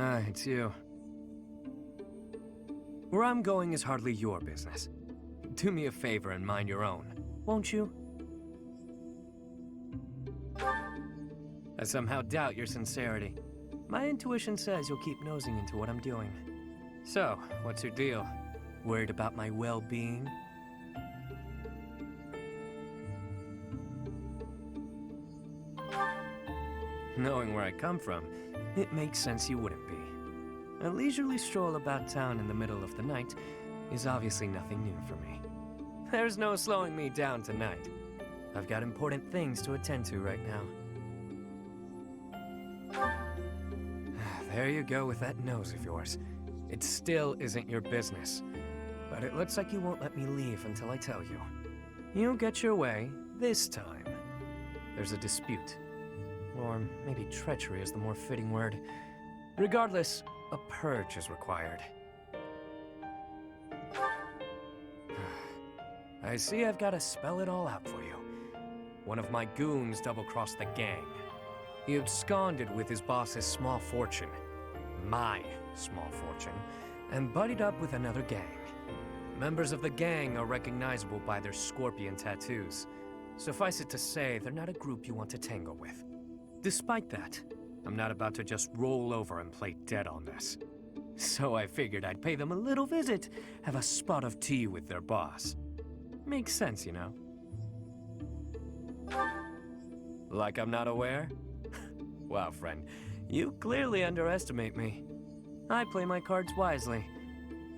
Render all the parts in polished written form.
Ah, it's you. Where I'm going is hardly your business. Do me a favor and mind your own, won't you? I somehow doubt your sincerity. My intuition says you'll keep nosing into what I'm doing. So, what's your deal? Worried about my well-being? Knowing where I come from, it makes sense you wouldn't be. A leisurely stroll about town in the middle of the night is obviously nothing new for me. There's no slowing me down tonight. I've got important things to attend to right now. There you go with that nose of yours. It still isn't your business. But it looks like you won't let me leave until I tell you. You'll get your way this time. There's a dispute. Or maybe treachery is the more fitting word. Regardless, a purge is required. I see I've got to spell it all out for you. One of my goons double-crossed the gang. He absconded with his boss's small fortune, my small fortune, and buddied up with another gang. Members of the gang are recognizable by their scorpion tattoos. Suffice it to say, they're not a group you want to tangle with. Despite that, I'm not about to just roll over and play dead on this. So I figured I'd pay them a little visit, have a spot of tea with their boss. Makes sense, you know? Like I'm not aware? Wow, friend, you clearly underestimate me. I play my cards wisely.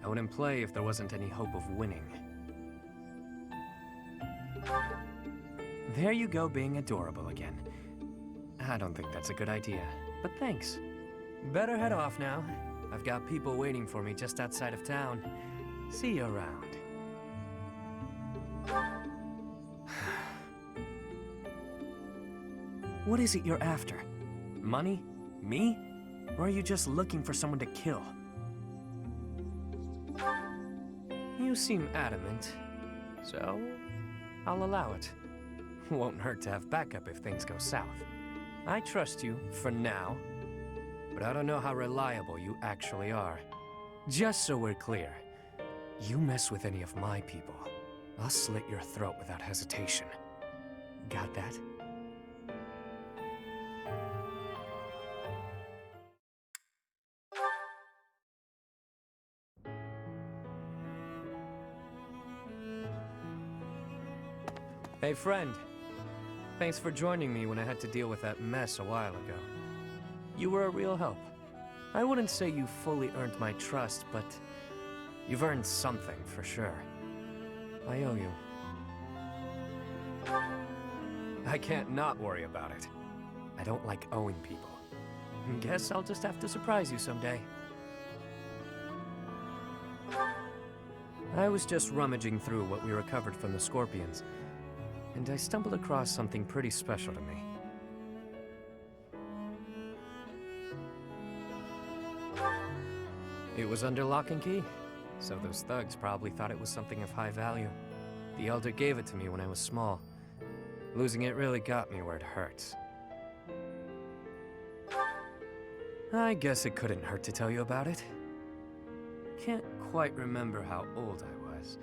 I wouldn't play if there wasn't any hope of winning. There you go, being adorable again. I don't think that's a good idea, but thanks. Better head off now. I've got people waiting for me just outside of town. See you around. What is it you're after? Money? Me? Or are you just looking for someone to kill? You seem adamant, so I'll allow it. Won't hurt to have backup if things go south. I trust you, for now, but I don't know how reliable you actually are. Just so we're clear, you mess with any of my people, I'll slit your throat without hesitation. Got that? Hey friend, thanks for joining me when I had to deal with that mess a while ago. You were a real help. I wouldn't say you fully earned my trust, but you've earned something for sure. I owe you. I can't not worry about it. I don't like owing people. Guess I'll just have to surprise you someday. I was just rummaging through what we recovered from the Scorpions, and I stumbled across something pretty special to me. It was under lock and key, so those thugs probably thought it was something of high value. The Elder gave it to me when I was small. Losing it really got me where it hurts. I guess it couldn't hurt to tell you about it. Can't quite remember how old I was,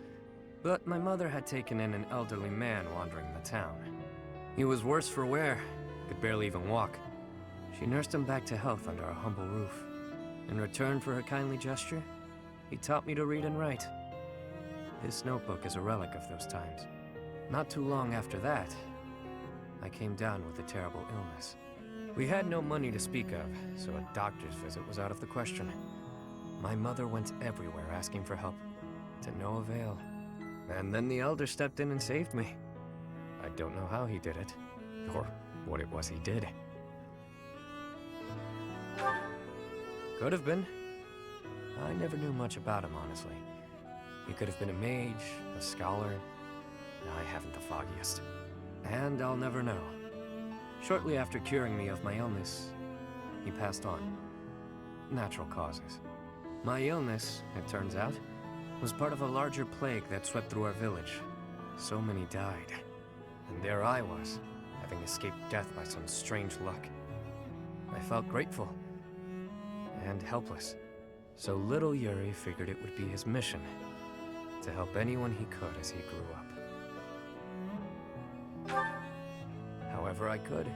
but my mother had taken in an elderly man wandering the town. He was worse for wear, could barely even walk. She nursed him back to health under our humble roof. In return for her kindly gesture, he taught me to read and write. This notebook is a relic of those times. Not too long after that, I came down with a terrible illness. We had no money to speak of, so a doctor's visit was out of the question. My mother went everywhere asking for help, to no avail. And then the Elder stepped in and saved me. I don't know how he did it, or what it was he did. Could have been. I never knew much about him, honestly. He could have been a mage, a scholar. I haven't the foggiest. And I'll never know. Shortly after curing me of my illness, he passed on. Natural causes. My illness, it turns out, was part of a larger plague that swept through our village. So many died. And there I was, having escaped death by some strange luck. I felt grateful. and helpless. So little Yuri figured it would be his mission to help anyone he could as he grew up. However I could.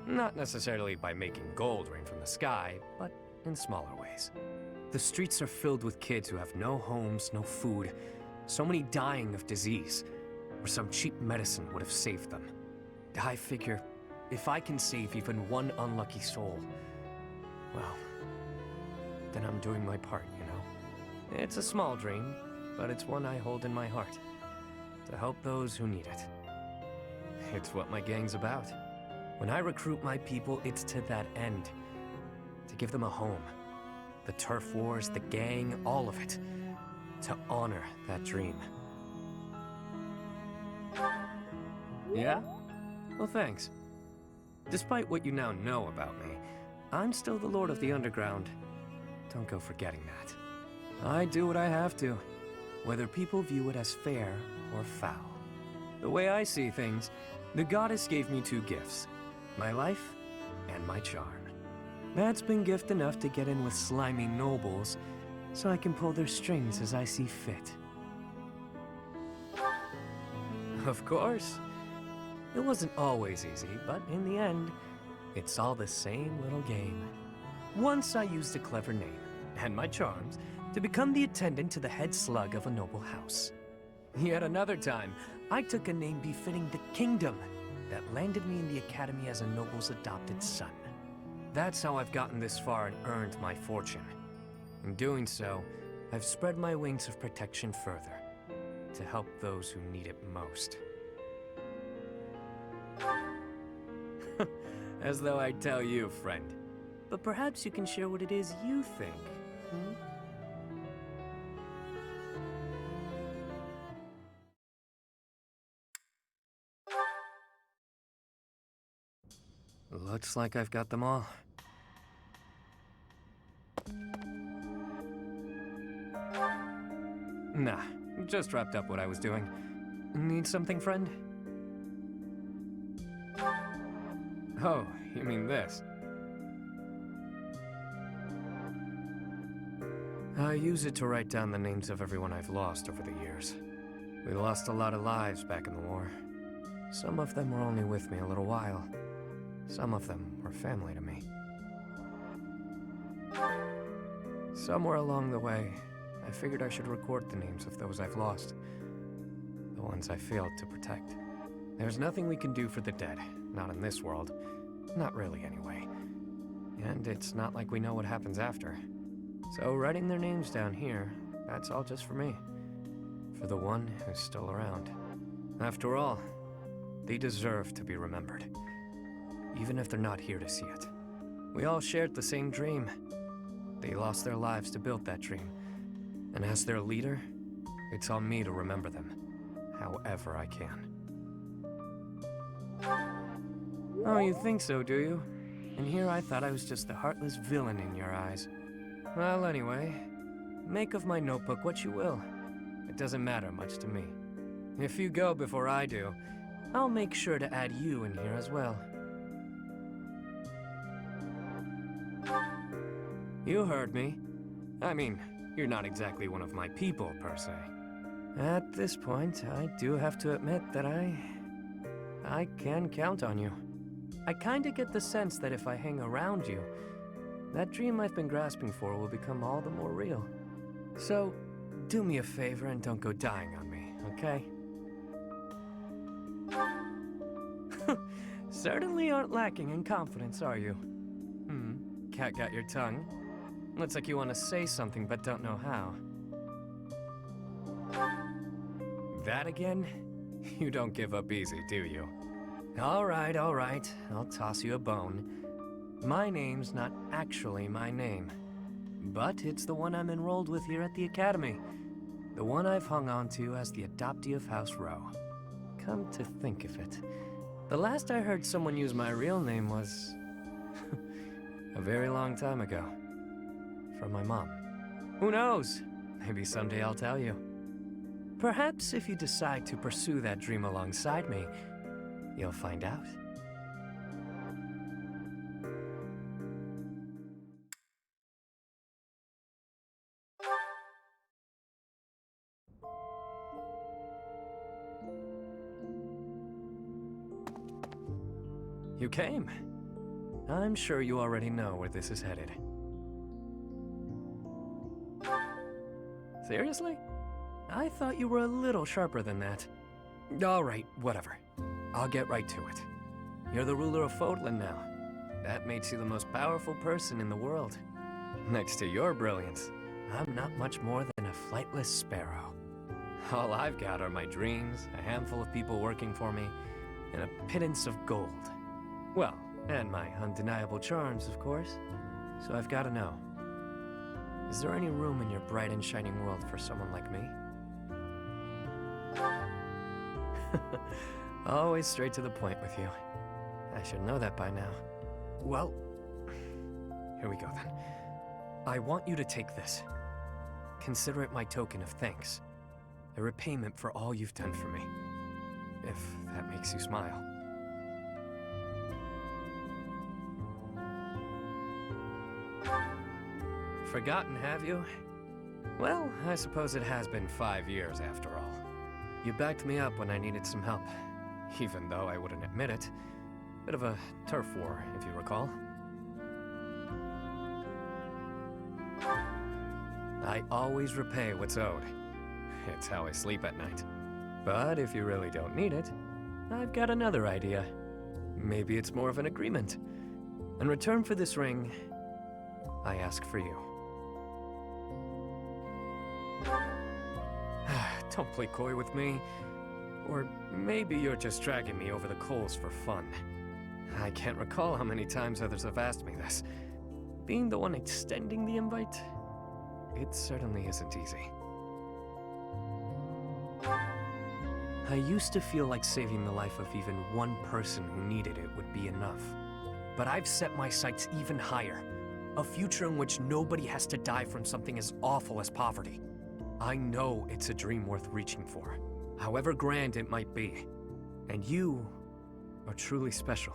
Not necessarily by making gold rain from the sky, but in smaller ways. The streets are filled with kids who have no homes, no food, so many dying of disease, or some cheap medicine would have saved them. I figure, if I can save even one unlucky soul, well, then I'm doing my part, you know? It's a small dream, but it's one I hold in my heart. To help those who need it. It's what my gang's about. When I recruit my people, it's to that end. To give them a home. The turf wars, the gang, all of it. To honor that dream. Yeah? Well, thanks. Despite what you now know about me, I'm still the Lord of the Underground. Don't go forgetting that. I do what I have to, whether people view it as fair or foul. The way I see things, the goddess gave me two gifts. My life and my charm. That's been gift enough to get in with slimy nobles, so I can pull their strings as I see fit. Of course. It wasn't always easy, but in the end, it's all the same little game. Once I used a clever name, and my charms, to become the attendant to the head slug of a noble house. Yet another time, I took a name befitting the kingdom that landed me in the academy as a noble's adopted son. That's how I've gotten this far and earned my fortune. In doing so, I've spread my wings of protection further, to help those who need it most. As though I tell you, friend. But perhaps you can share what it is you think, hmm? Looks like I've got them all. Nah, just wrapped up what I was doing. Need something, friend? Oh, you mean this? I use it to write down the names of everyone I've lost over the years. We lost a lot of lives back in the war. Some of them were only with me a little while. Some of them were family to me. Somewhere along the way, I figured I should record the names of those I've lost. The ones I failed to protect. There's nothing we can do for the dead, not in this world. Not really, anyway. And it's not like we know what happens after. So writing their names down here, that's all just for me. For the one who's still around. After all, they deserve to be remembered. Even if they're not here to see it. We all shared the same dream. They lost their lives to build that dream. And as their leader, it's on me to remember them, however I can. Oh, you think so, do you? And here I thought I was just the heartless villain in your eyes. Well, anyway, make of my notebook what you will. It doesn't matter much to me. If you go before I do, I'll make sure to add you in here as well. You heard me. I mean, you're not exactly one of my people, per se. At this point, I do have to admit that I can count on you. I kinda get the sense that if I hang around you, that dream I've been grasping for will become all the more real. So, do me a favor and don't go dying on me, okay? Certainly aren't lacking in confidence, are you? Cat got your tongue. Looks like you want to say something but don't know how. That again? You don't give up easy, do you? All right, I'll toss you a bone. My name's not actually my name. But it's the one I'm enrolled with here at the Academy. The one I've hung on to as the adoptee of House Row. Come to think of it, the last I heard someone use my real name was... a very long time ago. From my mom. Who knows? Maybe someday I'll tell you. Perhaps if you decide to pursue that dream alongside me, you'll find out. You came. I'm sure you already know where this is headed. Seriously? I thought you were a little sharper than that. Alright, whatever. I'll get right to it. You're the ruler of Fodlan now. That makes you the most powerful person in the world. Next to your brilliance, I'm not much more than a flightless sparrow. All I've got are my dreams, a handful of people working for me, and a pittance of gold. Well, and my undeniable charms, of course. So I've got to know. Is there any room in your bright and shining world for someone like me? Always straight to the point with you. I should know that by now. Well, here we go then. I want you to take this. Consider it my token of thanks. A repayment for all you've done for me. If that makes you smile. Forgotten, have you? Well, I suppose it has been 5 years after all. You backed me up when I needed some help, even though I wouldn't admit it. Bit of a turf war, if you recall. I always repay what's owed. It's how I sleep at night. But if you really don't need it, I've got another idea. Maybe it's more of an agreement. In return for this ring, I ask for you. Don't play coy with me. Or maybe you're just dragging me over the coals for fun. I can't recall how many times others have asked me this. Being the one extending the invite, it certainly isn't easy. I used to feel like saving the life of even one person who needed it would be enough. But I've set my sights even higher. A future in which nobody has to die from something as awful as poverty. I know it's a dream worth reaching for, however grand it might be. And you are truly special.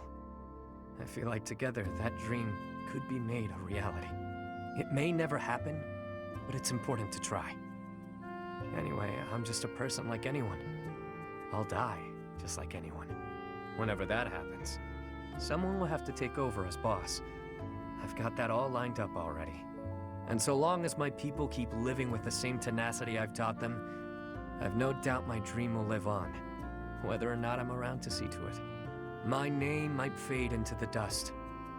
I feel like together that dream could be made a reality. It may never happen, but it's important to try. Anyway, I'm just a person like anyone. I'll die just like anyone. Whenever that happens, someone will have to take over as boss. I've got that all lined up already. And so long as my people keep living with the same tenacity I've taught them, I've no doubt my dream will live on, whether or not I'm around to see to it. My name might fade into the dust,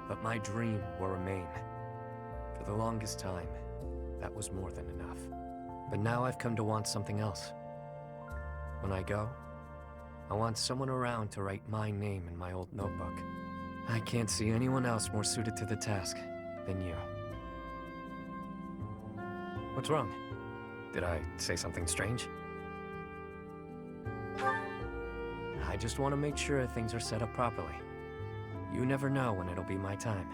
but my dream will remain. For the longest time, that was more than enough. But now I've come to want something else. When I go, I want someone around to write my name in my old notebook. I can't see anyone else more suited to the task than you. What's wrong? Did I say something strange? I just want to make sure things are set up properly. You never know when it'll be my time.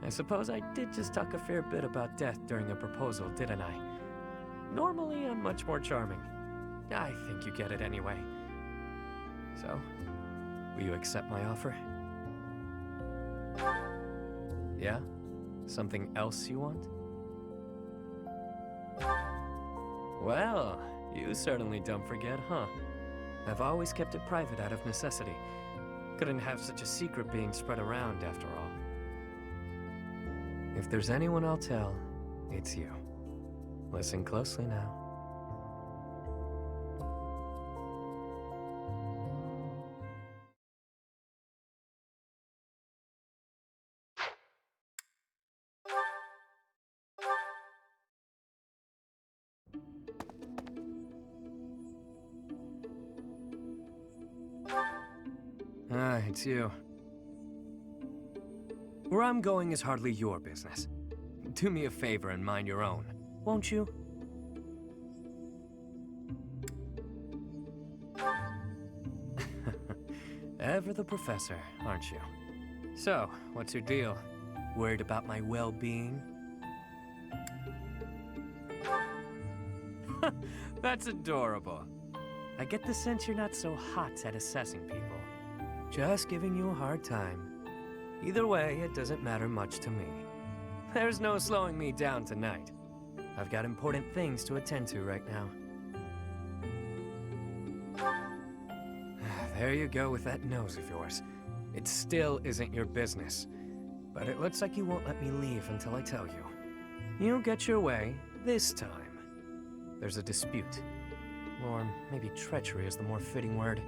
I suppose I did just talk a fair bit about death during a proposal, didn't I? Normally, I'm much more charming. I think you get it anyway. So, will you accept my offer? Yeah? Something else you want? Well, you certainly don't forget, huh? I've always kept it private out of necessity. Couldn't have such a secret being spread around, after all. If there's anyone I'll tell, it's you. Listen closely now. It's you. Where I'm going is hardly your business. Do me a favor and mind your own, won't you? Ever the professor, aren't you? So, what's your deal? Worried about my well-being? That's adorable. I get the sense you're not so hot at assessing people. Just giving you a hard time. Either way, it doesn't matter much to me. There's no slowing me down tonight. I've got important things to attend to right now. There you go with that nose of yours. It still isn't your business. But it looks like you won't let me leave until I tell you. You'll get your way this time. There's a dispute. Or maybe treachery is the more fitting word.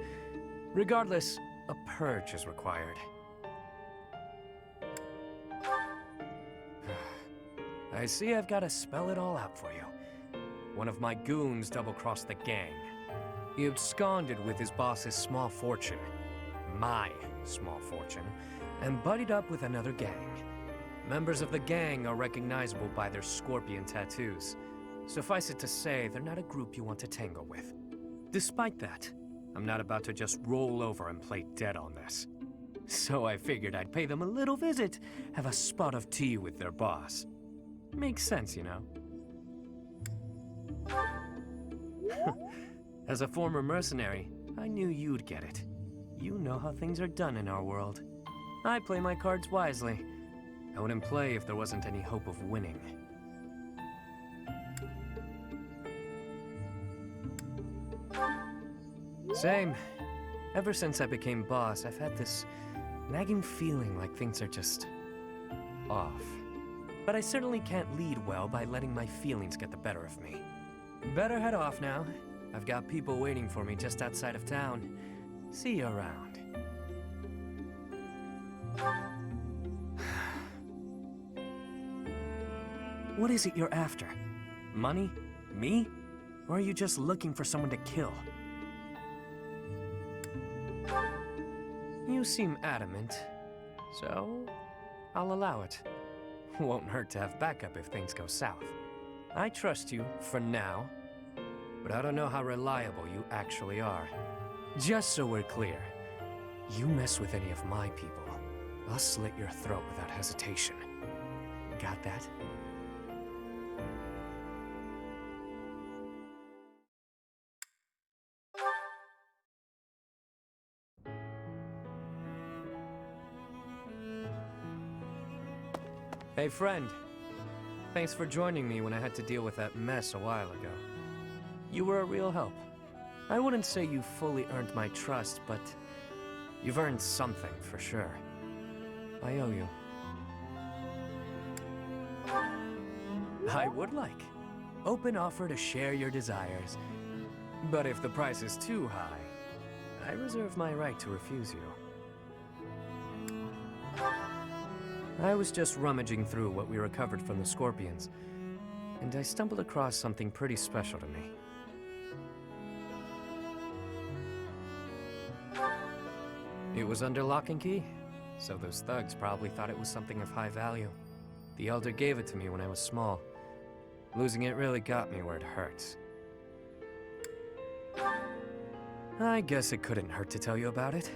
Regardless, a purge is required. I see I've got to spell it all out for you. One of my goons double-crossed the gang. He absconded with his boss's small fortune. My small fortune. And buddied up with another gang. Members of the gang are recognizable by their scorpion tattoos. Suffice it to say, they're not a group you want to tangle with. Despite that, I'm not about to just roll over and play dead on this. So I figured I'd pay them a little visit, have a spot of tea with their boss. Makes sense, you know? As a former mercenary, I knew you'd get it. You know how things are done in our world. I play my cards wisely. I wouldn't play if there wasn't any hope of winning. Same. Ever since I became boss, I've had this nagging feeling like things are just off. But I certainly can't lead well by letting my feelings get the better of me. Better head off now. I've got people waiting for me just outside of town. See you around. What is it you're after? Money? Me? Or are you just looking for someone to kill? You seem adamant, so I'll allow it. Won't hurt to have backup if things go south. I trust you for now, but I don't know how reliable you actually are. Just so we're clear, you mess with any of my people, I'll slit your throat without hesitation. Got that? Hey friend, thanks for joining me when I had to deal with that mess a while ago. You were a real help. I wouldn't say you fully earned my trust, but you've earned something for sure. I owe you. I would like. Open offer to share your desires. But if the price is too high, I reserve my right to refuse you. I was just rummaging through what we recovered from the Scorpions, and I stumbled across something pretty special to me. It was under lock and key, so those thugs probably thought it was something of high value. The Elder gave it to me when I was small. Losing it really got me where it hurts. I guess it couldn't hurt to tell you about it.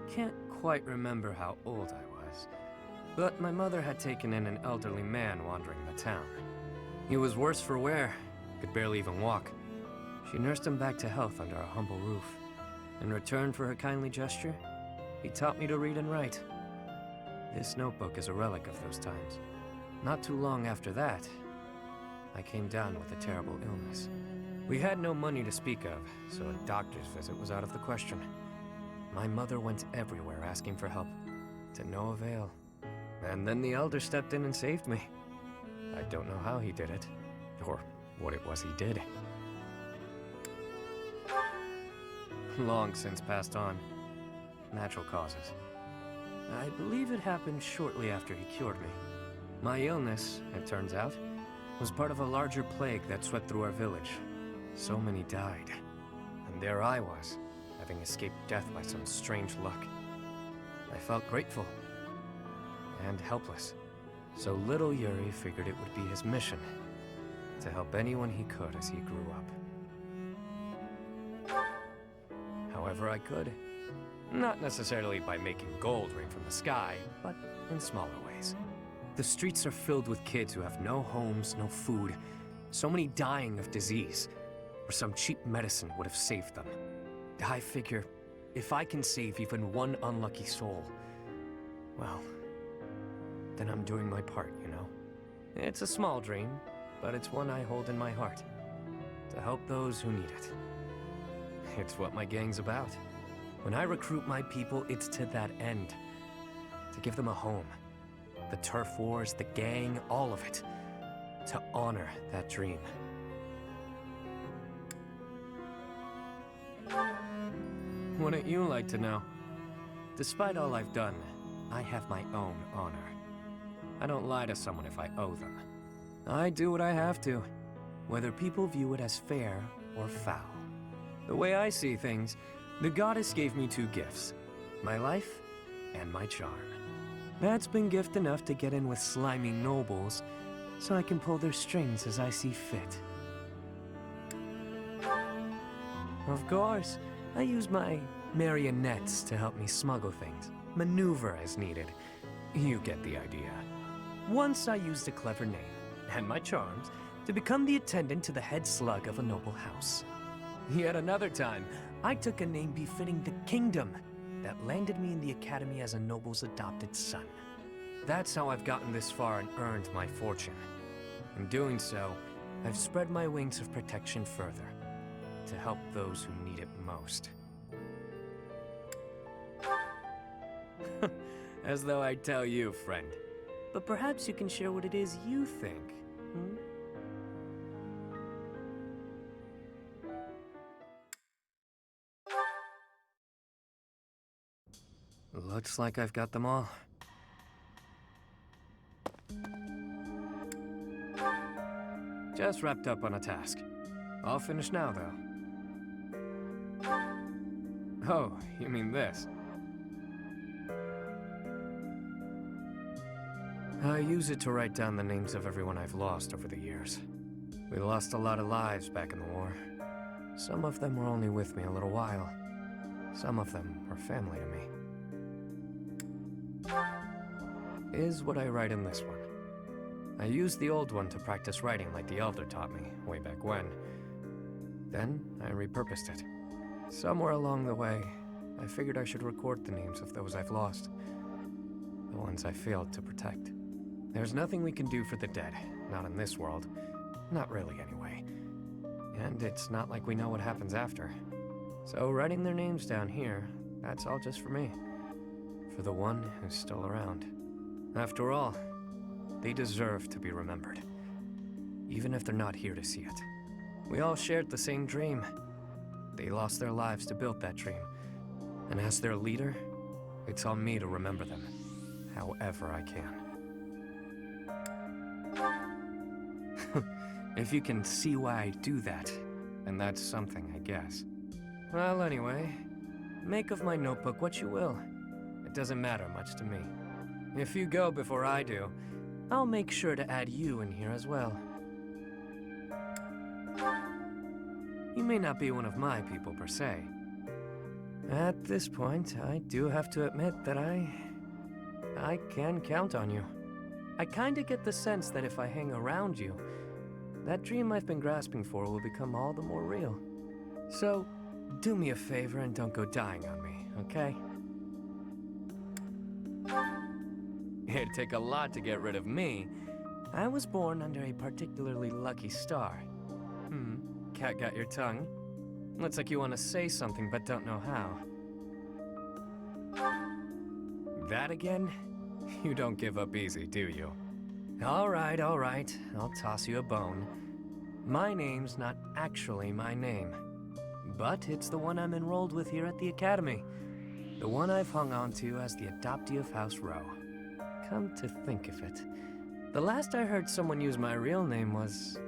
Can't quite remember how old I was, but my mother had taken in an elderly man wandering the town. He was worse for wear, could barely even walk. She nursed him back to health under our humble roof. In return for her kindly gesture, he taught me to read and write. This notebook is a relic of those times. Not too long after that, I came down with a terrible illness. We had no money to speak of, so a doctor's visit was out of the question. My mother went everywhere asking for help, to no avail. And then the Elder stepped in and saved me. I don't know how he did it, or what it was he did. Long since passed on. Natural causes. I believe it happened shortly after he cured me. My illness, it turns out, was part of a larger plague that swept through our village. So many died. And there I was, having escaped death by some strange luck. I felt grateful. And helpless. So little Yuri figured it would be his mission to help anyone he could as he grew up. However I could. Not necessarily by making gold rain from the sky, but in smaller ways. The streets are filled with kids who have no homes, no food, so many dying of disease, or some cheap medicine would have saved them. I figure, if I can save even one unlucky soul, well, then I'm doing my part, you know? It's a small dream, but it's one I hold in my heart. To help those who need it. It's what my gang's about. When I recruit my people, it's to that end. To give them a home. The turf wars, the gang, all of it. To honor that dream. Wouldn't you like to know? Despite all I've done, I have my own honor. I don't lie to someone if I owe them. I do what I have to, whether people view it as fair or foul. The way I see things, the goddess gave me two gifts, my life and my charm. That's been gift enough to get in with slimy nobles, so I can pull their strings as I see fit. Of course, I use my marionettes to help me smuggle things, maneuver as needed. You get the idea. Once I used a clever name, and my charms, to become the attendant to the head slug of a noble house. Yet another time, I took a name befitting the kingdom that landed me in the academy as a noble's adopted son. That's how I've gotten this far and earned my fortune. In doing so, I've spread my wings of protection further, to help those who need it most. As though I'd tell you, friend. But perhaps you can share what it is you think, hmm? Looks like I've got them all. Just wrapped up on a task. All finished now, though. Oh, you mean this? I use it to write down the names of everyone I've lost over the years. We lost a lot of lives back in the war. Some of them were only with me a little while. Some of them were family to me. Is what I write in this one. I used the old one to practice writing like the Elder taught me, way back when. Then, I repurposed it. Somewhere along the way, I figured I should record the names of those I've lost. The ones I failed to protect. There's nothing we can do for the dead, not in this world. Not really, anyway. And it's not like we know what happens after. So writing their names down here, that's all just for me. For the one who's still around. After all, they deserve to be remembered. Even if they're not here to see it. We all shared the same dream. They lost their lives to build that dream. And as their leader, it's on me to remember them, however I can. If you can see why I do that, then that's something, I guess. Well, anyway, make of my notebook what you will. It doesn't matter much to me. If you go before I do, I'll make sure to add you in here as well. You may not be one of my people per se. At this point, I do have to admit that I can count on you. I kinda get the sense that if I hang around you, that dream I've been grasping for will become all the more real. So, do me a favor and don't go dying on me, okay? It'd take a lot to get rid of me. I was born under a particularly lucky star. Cat got your tongue? Looks like you want to say something but don't know how. That again? You don't give up easy, do you? All right, I'll toss you a bone. My name's not actually my name. But it's the one I'm enrolled with here at the Academy. The one I've hung on to as the adoptee of House Rowe. Come to think of it, the last I heard someone use my real name was...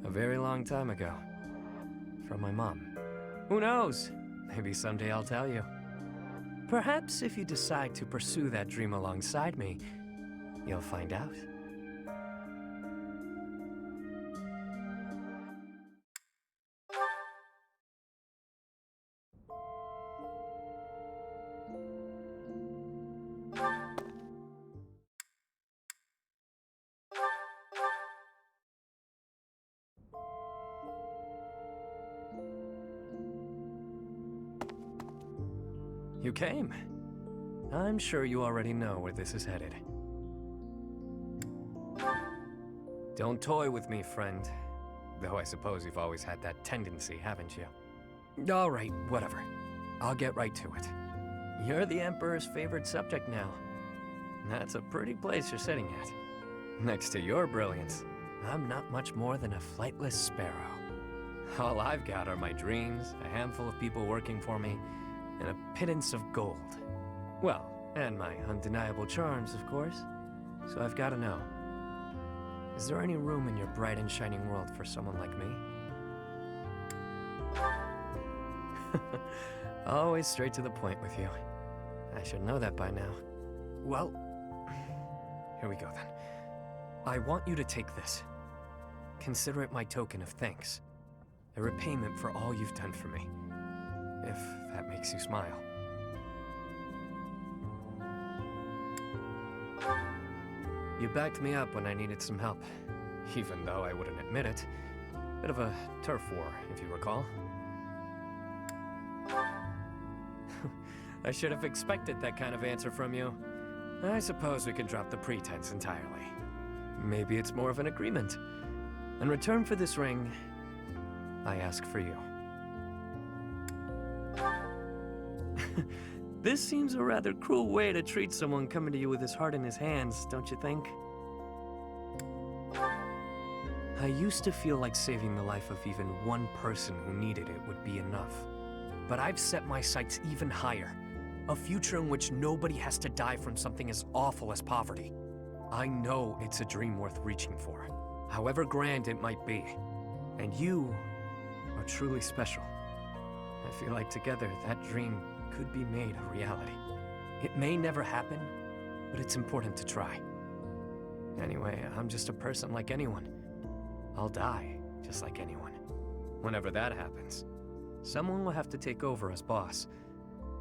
a very long time ago. From my mom. Who knows? Maybe someday I'll tell you. Perhaps if you decide to pursue that dream alongside me, you'll find out. You came. I'm sure you already know where this is headed. Don't toy with me, friend. Though I suppose you've always had that tendency, haven't you? All right, whatever. I'll get right to it. You're the Emperor's favorite subject now. That's a pretty place you're sitting at. Next to your brilliance, I'm not much more than a flightless sparrow. All I've got are my dreams, a handful of people working for me, and a pittance of gold. Well, and my undeniable charms, of course. So I've got to know, is there any room in your bright and shining world for someone like me? Always straight to the point with you. I should know that by now. Well, here we go then. I want you to take this. Consider it my token of thanks. A repayment for all you've done for me. If that makes you smile. You backed me up when I needed some help, even though I wouldn't admit it. Bit of a turf war, if you recall. I should have expected that kind of answer from you. I suppose we can drop the pretense entirely. Maybe it's more of an agreement. In return for this ring, I ask for you. This seems a rather cruel way to treat someone coming to you with his heart in his hands, don't you think? I used to feel like saving the life of even one person who needed it would be enough. But I've set my sights even higher. A future in which nobody has to die from something as awful as poverty. I know it's a dream worth reaching for, however grand it might be. And you are truly special. I feel like together that dream could be made a reality. It may never happen, but it's important to try. Anyway, I'm just a person like anyone. I'll die just like anyone. Whenever that happens, someone will have to take over as boss.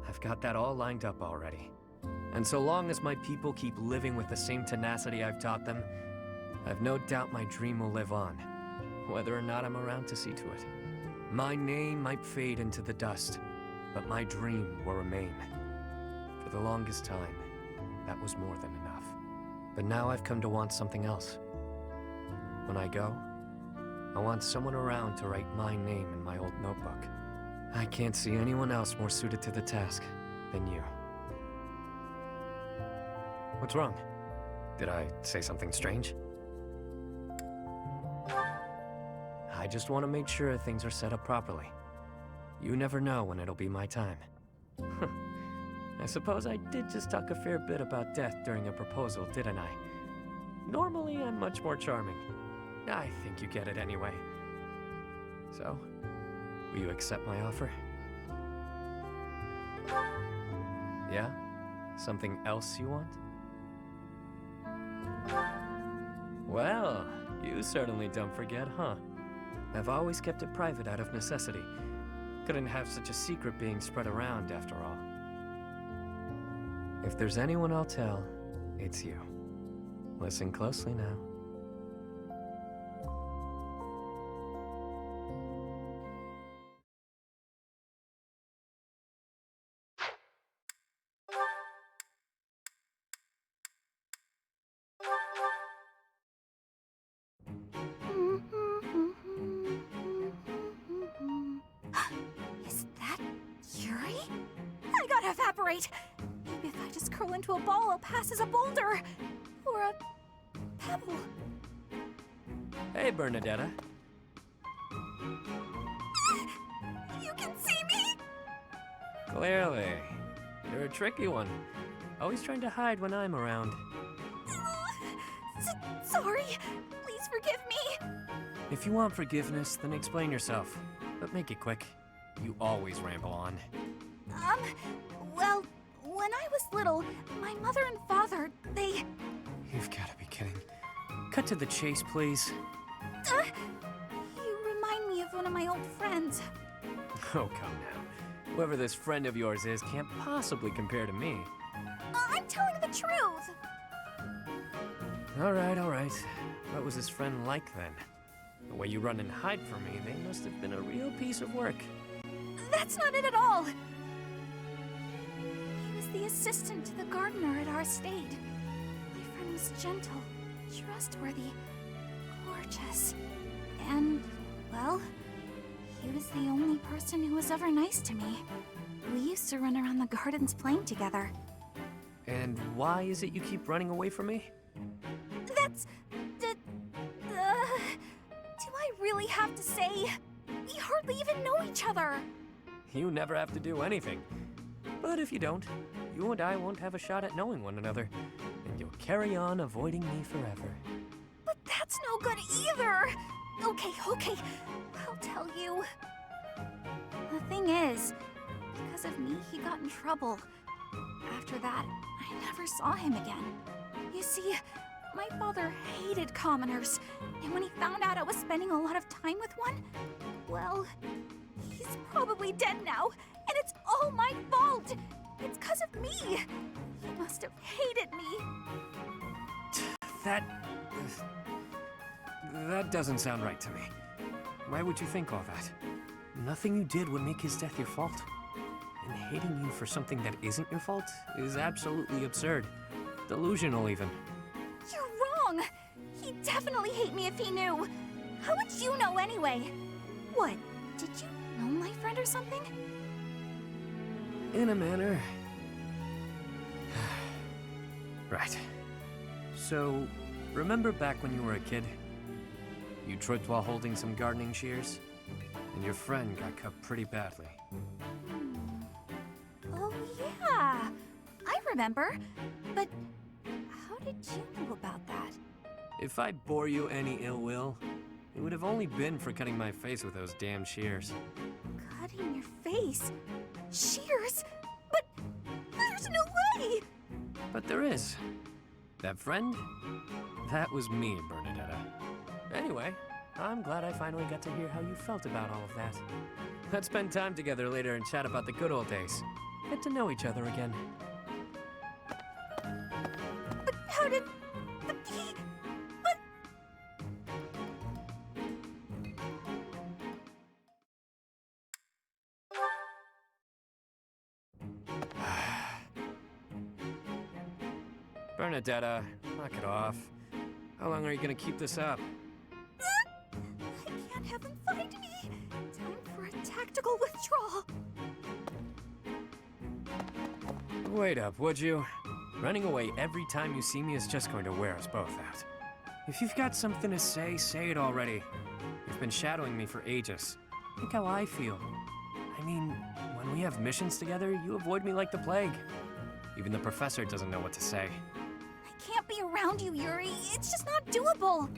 I've got that all lined up already. And so long as my people keep living with the same tenacity I've taught them, I've no doubt my dream will live on, whether or not I'm around to see to it. My name might fade into the dust, but my dream will remain. For the longest time, that was more than enough. But now I've come to want something else. When I go, I want someone around to write my name in my old notebook. I can't see anyone else more suited to the task than you. What's wrong? Did I say something strange? I just want to make sure things are set up properly. You never know when it'll be my time. I suppose I did just talk a fair bit about death during a proposal, didn't I? Normally, I'm much more charming. I think you get it anyway. So, will you accept my offer? Yeah? Something else you want? Well, you certainly don't forget, huh? I've always kept it private out of necessity. Couldn't have such a secret being spread around, after all. If there's anyone I'll tell, it's you. Listen closely now. Is that Yuri? I gotta evaporate! Maybe if I just curl into a ball, I'll pass as a boulder! Or a pebble. Hey, Bernadetta. You can see me? Clearly. You're a tricky one. Always trying to hide when I'm around. Sorry. Please forgive me. If you want forgiveness, then explain yourself. But make it quick. You always ramble on. Well, when I was little, my mother and father, they... You've got to be kidding. Cut to the chase, please. You remind me of one of my old friends. Oh, come now. Whoever this friend of yours is can't possibly compare to me. I'm telling the truth. All right. What was his friend like then? The way you run and hide from me, they must have been a real piece of work. That's not it at all. He was the assistant to the gardener at our estate. My friend was gentle, trustworthy, gorgeous, and, well, he was the only person who was ever nice to me. We used to run around the gardens playing together. And why is it you keep running away from me? That's... do I really have to say? We hardly even know each other. You never have to do anything. But if you don't, you and I won't have a shot at knowing one another. And you'll carry on avoiding me forever. But that's no good either. Okay, I'll tell you. The thing is, because of me, he got in trouble. After that, I never saw him again. You see, my father hated commoners, and when he found out I was spending a lot of time with one, well, he's probably dead now, and it's all my fault! It's 'cause of me! He must have hated me. That doesn't sound right to me. Why would you think all that? Nothing you did would make his death your fault. And hating you for something that isn't your fault is absolutely absurd. Delusional, even. You're wrong! He'd definitely hate me if he knew. How would you know anyway? What, did you know my friend or something? In a manner. Right. So, remember back when you were a kid? You tripped while holding some gardening shears? And your friend got cut pretty badly. Oh, yeah. I remember. But how did you know about that? If I bore you any ill will, it would have only been for cutting my face with those damn shears. Cutting your face? Shears? But there's no way! But there is. That friend? That was me, Bernadetta. Anyway, I'm glad I finally got to hear how you felt about all of that. Let's spend time together later and chat about the good old days. Get to know each other again. But how did... But he... But... Bernadetta, knock it off. How long are you gonna keep this up? I can't have him find me! Time for a tactical withdrawal! Wait up, would you? Running away every time you see me is just going to wear us both out. If you've got something to say, say it already. You've been shadowing me for ages. Think how I feel. I mean, when we have missions together, you avoid me like the plague. Even the professor doesn't know what to say. I can't be around you, Yuri. It's just not doable.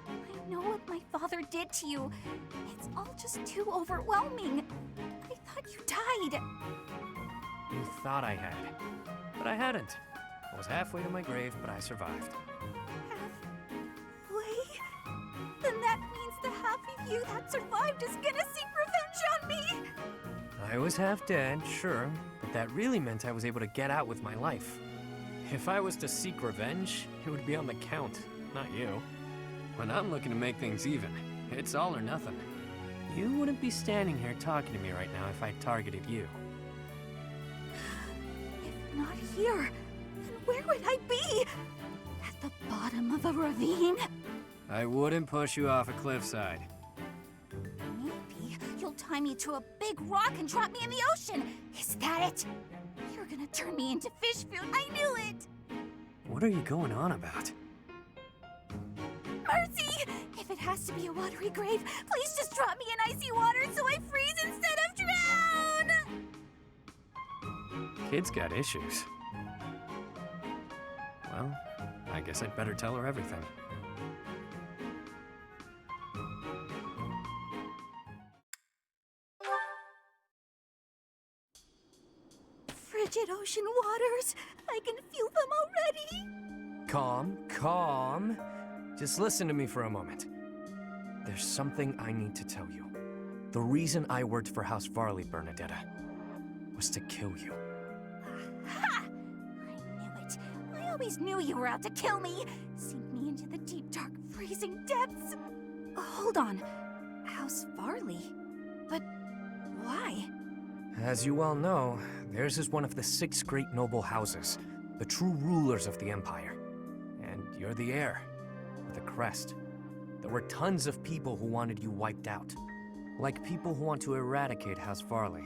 I know what my father did to you. It's all just too overwhelming. I thought you died. You thought I had. But I hadn't. I was halfway to my grave, but I survived. Halfway? Then that means the half of you that survived is gonna seek revenge on me! I was half dead, sure, but that really meant I was able to get out with my life. If I was to seek revenge, it would be on the Count, not you. When I'm looking to make things even, it's all or nothing. You wouldn't be standing here talking to me right now if I targeted you. If not here, then where would I be? At the bottom of a ravine? I wouldn't push you off a cliffside. Maybe you'll tie me to a big rock and drop me in the ocean. Is that it? You're gonna turn me into fish food. I knew it! What are you going on about? Mercy! If it has to be a watery grave, please just drop me in icy water so I freeze instead of drown! Kid's got issues. Well, I guess I'd better tell her everything. Frigid ocean waters! I can feel them already! Calm, calm. Just listen to me for a moment. There's something I need to tell you. The reason I worked for House Varley, Bernadetta, was to kill you. Ha! I knew it. I always knew you were out to kill me. Sink me into the deep, dark, freezing depths. Hold on. House Varley? But why? As you well know, theirs is one of the 6 great noble houses, the true rulers of the Empire. And you're the heir, with a crest. There were tons of people who wanted you wiped out. Like people who want to eradicate House Farley.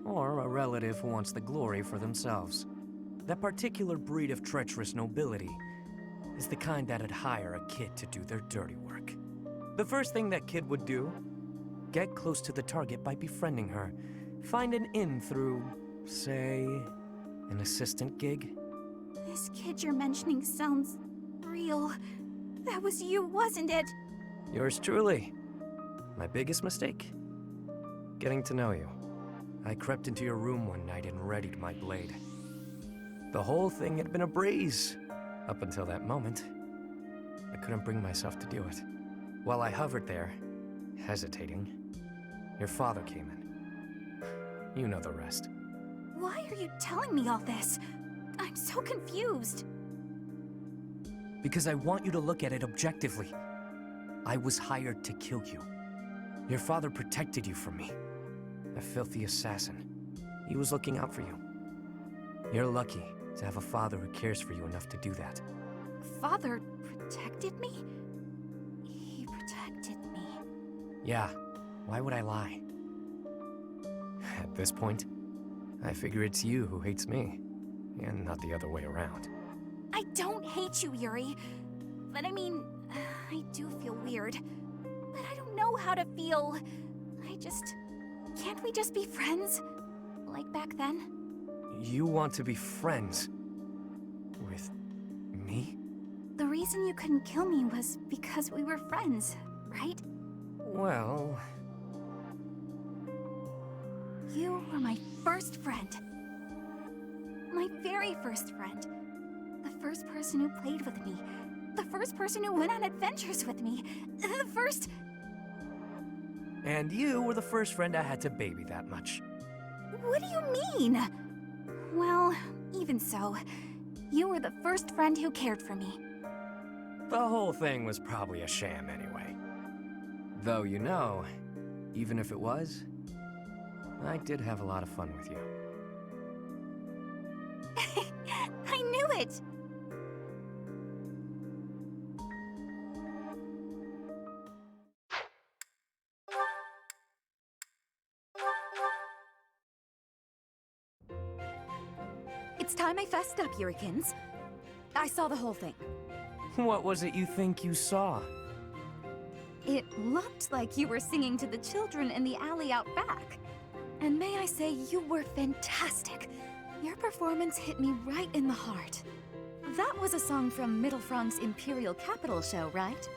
Or a relative who wants the glory for themselves. That particular breed of treacherous nobility is the kind that'd hire a kid to do their dirty work. The first thing that kid would do, get close to the target by befriending her. Find an in through, say, an assistant gig. This kid you're mentioning sounds real. That was you, wasn't it? Yours truly. My biggest mistake? Getting to know you. I crept into your room one night and readied my blade. The whole thing had been a breeze, up until that moment. I couldn't bring myself to do it. While I hovered there, hesitating, your father came in. You know the rest. Why are you telling me all this? I'm so confused. Because I want you to look at it objectively. I was hired to kill you. Your father protected you from me. A filthy assassin. He was looking out for you. You're lucky to have a father who cares for you enough to do that. Father protected me? He protected me. Yeah, why would I lie? At this point, I figure it's you who hates me, and not the other way around. I don't hate you, Yuri. But I mean, I do feel weird. But I don't know how to feel. Can't we just be friends? Like back then? You want to be friends? With me? The reason you couldn't kill me was because we were friends, right? Well... You were my first friend. My very first friend. The first person who played with me. The first person who went on adventures with me. The first... And you were the first friend I had to baby that much. What do you mean? Well, even so, you were the first friend who cared for me. The whole thing was probably a sham anyway. Though, you know, even if it was, I did have a lot of fun with you. I knew it! It's time I fessed up, Yurikins. I saw the whole thing. What was it you think you saw? It looked like you were singing to the children in the alley out back. And may I say, you were fantastic. Your performance hit me right in the heart. That was a song from Mittelfrank's Imperial Capital show, right?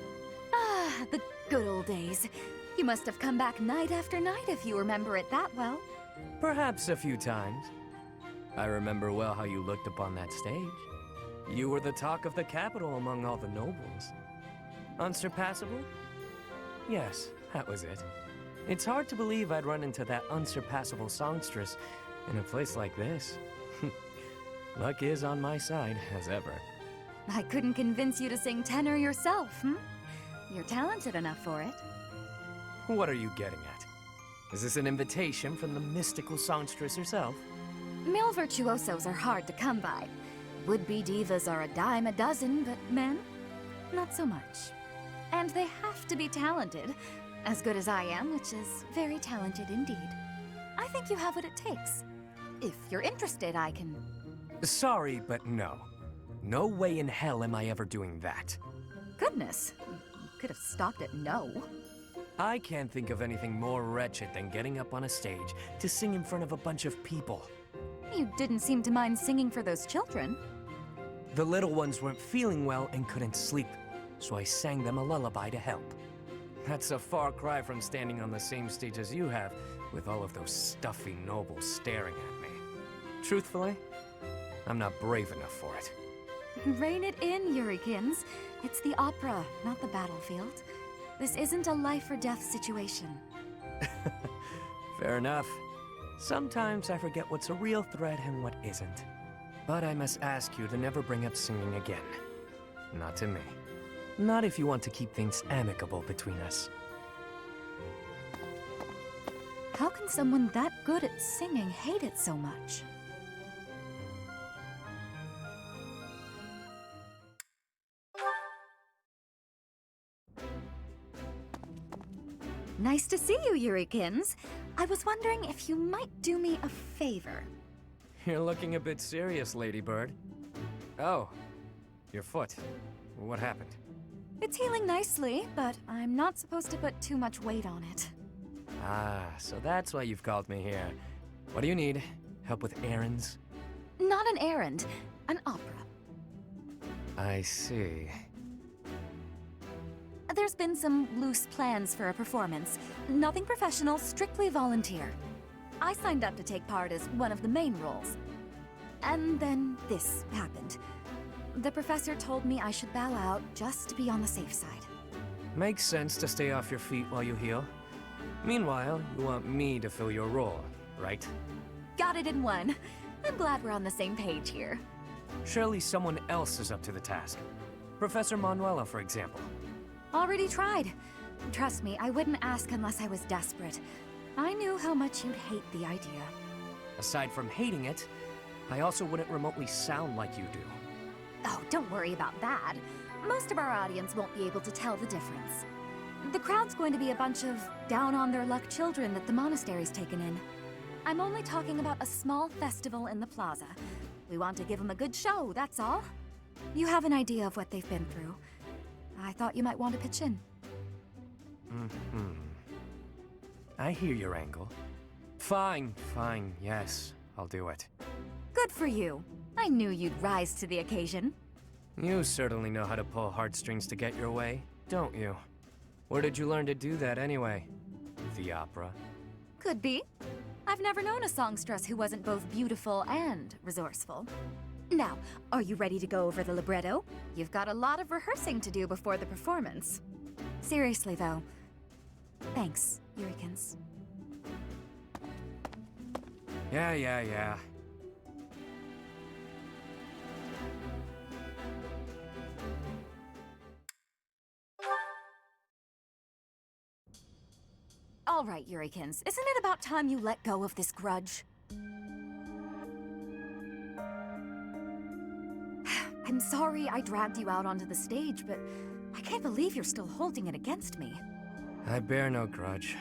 Ah, the good old days. You must have come back night after night if you remember it that well. Perhaps a few times. I remember well how you looked upon that stage. You were the talk of the capital among all the nobles. Unsurpassable? Yes, that was it. It's hard to believe I'd run into that unsurpassable songstress in a place like this. Luck is on my side, as ever. I couldn't convince you to sing tenor yourself, You're talented enough for it. What are you getting at? Is this an invitation from the mystical songstress herself? Male virtuosos are hard to come by. Would-be divas are a dime a dozen, but men? Not so much. And they have to be talented. As good as I am, which is very talented indeed. I think you have what it takes. If you're interested, I can... Sorry, but no. No way in hell am I ever doing that. Goodness. You could have stopped at no. I can't think of anything more wretched than getting up on a stage to sing in front of a bunch of people. You didn't seem to mind singing for those children. The little ones weren't feeling well and couldn't sleep, so I sang them a lullaby to help. That's a far cry from standing on the same stage as you have, with all of those stuffy nobles staring at me. Truthfully, I'm not brave enough for it. Rein it in, Yurikins. It's the opera, not the battlefield. This isn't a life-or-death situation. Fair enough. Sometimes I forget what's a real threat and what isn't. But I must ask you to never bring up singing again. Not to me. Not if you want to keep things amicable between us. How can someone that good at singing hate it so much? Nice to see you, Yurikins. I was wondering if you might do me a favor. You're looking a bit serious, Ladybird. Oh, your foot. What happened? It's healing nicely, but I'm not supposed to put too much weight on it. Ah, so that's why you've called me here. What do you need? Help with errands? Not an errand, an opera. I see. There's been some loose plans for a performance. Nothing professional, strictly volunteer. I signed up to take part as one of the main roles. And then this happened. The professor told me I should bow out just to be on the safe side. Makes sense to stay off your feet while you heal. Meanwhile, you want me to fill your role, right? Got it in one. I'm glad we're on the same page here. Surely someone else is up to the task. Professor Manuela, for example. Already tried. Trust me, I wouldn't ask unless I was desperate. I knew how much you'd hate the idea. Aside from hating it, I also wouldn't remotely sound like you do. Oh, don't worry about that. Most of our audience won't be able to tell the difference. The crowd's going to be a bunch of down-on-their-luck children that the monastery's taken in. I'm only talking about a small festival in the plaza. We want to give them a good show, that's all. You have an idea of what they've been through. I thought you might want to pitch in. I hear your angle. Fine, yes, I'll do it. Good for you. I knew you'd rise to the occasion. You certainly know how to pull heartstrings to get your way, don't you? Where did you learn to do that anyway? The opera? Could be. I've never known a songstress who wasn't both beautiful and resourceful. Now, are you ready to go over the libretto? You've got a lot of rehearsing to do before the performance. Seriously, though. Thanks, Yurikins. Yeah. All right, Yurikins. Isn't it about time you let go of this grudge? I'm sorry I dragged you out onto the stage, but I can't believe you're still holding it against me. I bear no grudge.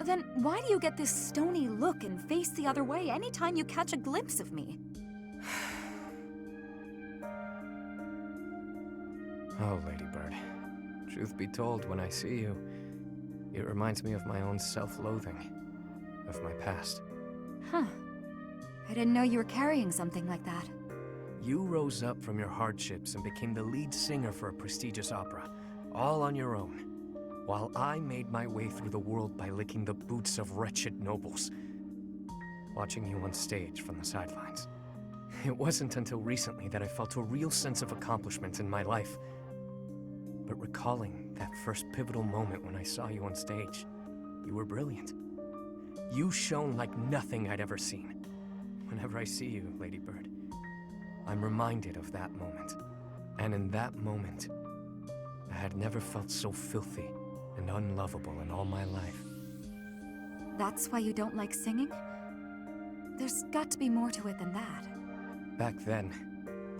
Then why do you get this stony look and face the other way anytime you catch a glimpse of me? Oh, Ladybird. Truth be told, when I see you, it reminds me of my own self-loathing, of my past. Huh. I didn't know you were carrying something like that. You rose up from your hardships and became the lead singer for a prestigious opera, all on your own, while I made my way through the world by licking the boots of wretched nobles, watching you on stage from the sidelines. It wasn't until recently that I felt a real sense of accomplishment in my life. But recalling that first pivotal moment when I saw you on stage, you were brilliant. You shone like nothing I'd ever seen. Whenever I see you, Ladybird, I'm reminded of that moment. And in that moment, I had never felt so filthy and unlovable in all my life. That's why you don't like singing? There's got to be more to it than that. Back then,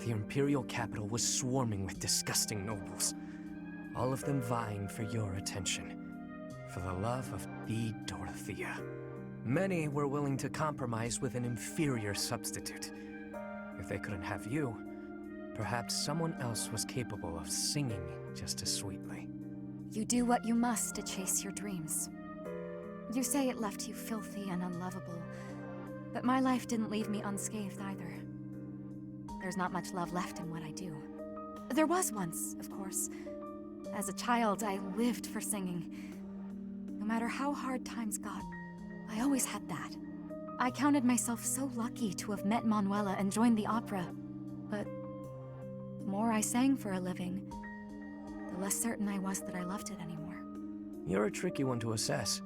the Imperial capital was swarming with disgusting nobles. All of them vying for your attention, for the love of the Dorothea. Many were willing to compromise with an inferior substitute. If they couldn't have you, perhaps someone else was capable of singing just as sweetly. You do what you must to chase your dreams. You say it left you filthy and unlovable, but my life didn't leave me unscathed either. There's not much love left in what I do. There was once, of course. As a child, I lived for singing. No matter how hard times got, I always had that. I counted myself so lucky to have met Manuela and joined the opera. But the more I sang for a living, the less certain I was that I loved it anymore. You're a tricky one to assess.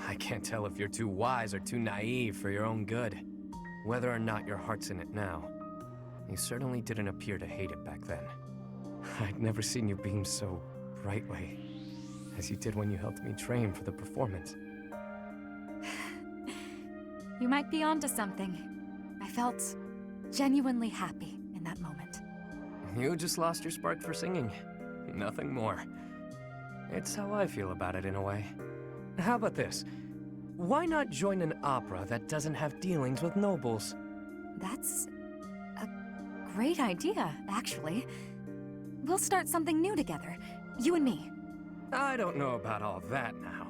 I can't tell if you're too wise or too naive for your own good. Whether or not your heart's in it now, you certainly didn't appear to hate it back then. I'd never seen you beam so brightly, as you did when you helped me train for the performance. You might be onto something. I felt genuinely happy in that moment. You just lost your spark for singing. Nothing more. It's how I feel about it in a way. How about this? Why not join an opera that doesn't have dealings with nobles? That's a great idea, actually. We'll start something new together, you and me. I don't know about all that now.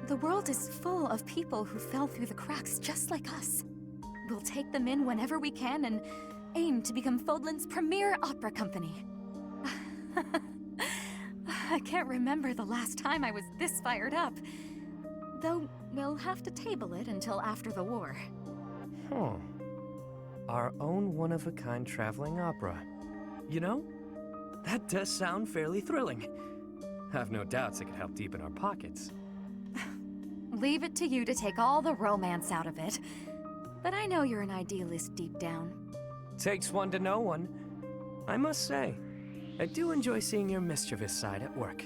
The world is full of people who fell through the cracks just like us. We'll take them in whenever we can and aim to become Fodlan's premier opera company. I can't remember the last time I was this fired up. Though, we'll have to table it until after the war. Our own one-of-a-kind traveling opera. You know, that does sound fairly thrilling. I've no doubts it could help deepen our pockets. Leave it to you to take all the romance out of it. But I know you're an idealist deep down. Takes one to know one. I must say, I do enjoy seeing your mischievous side at work.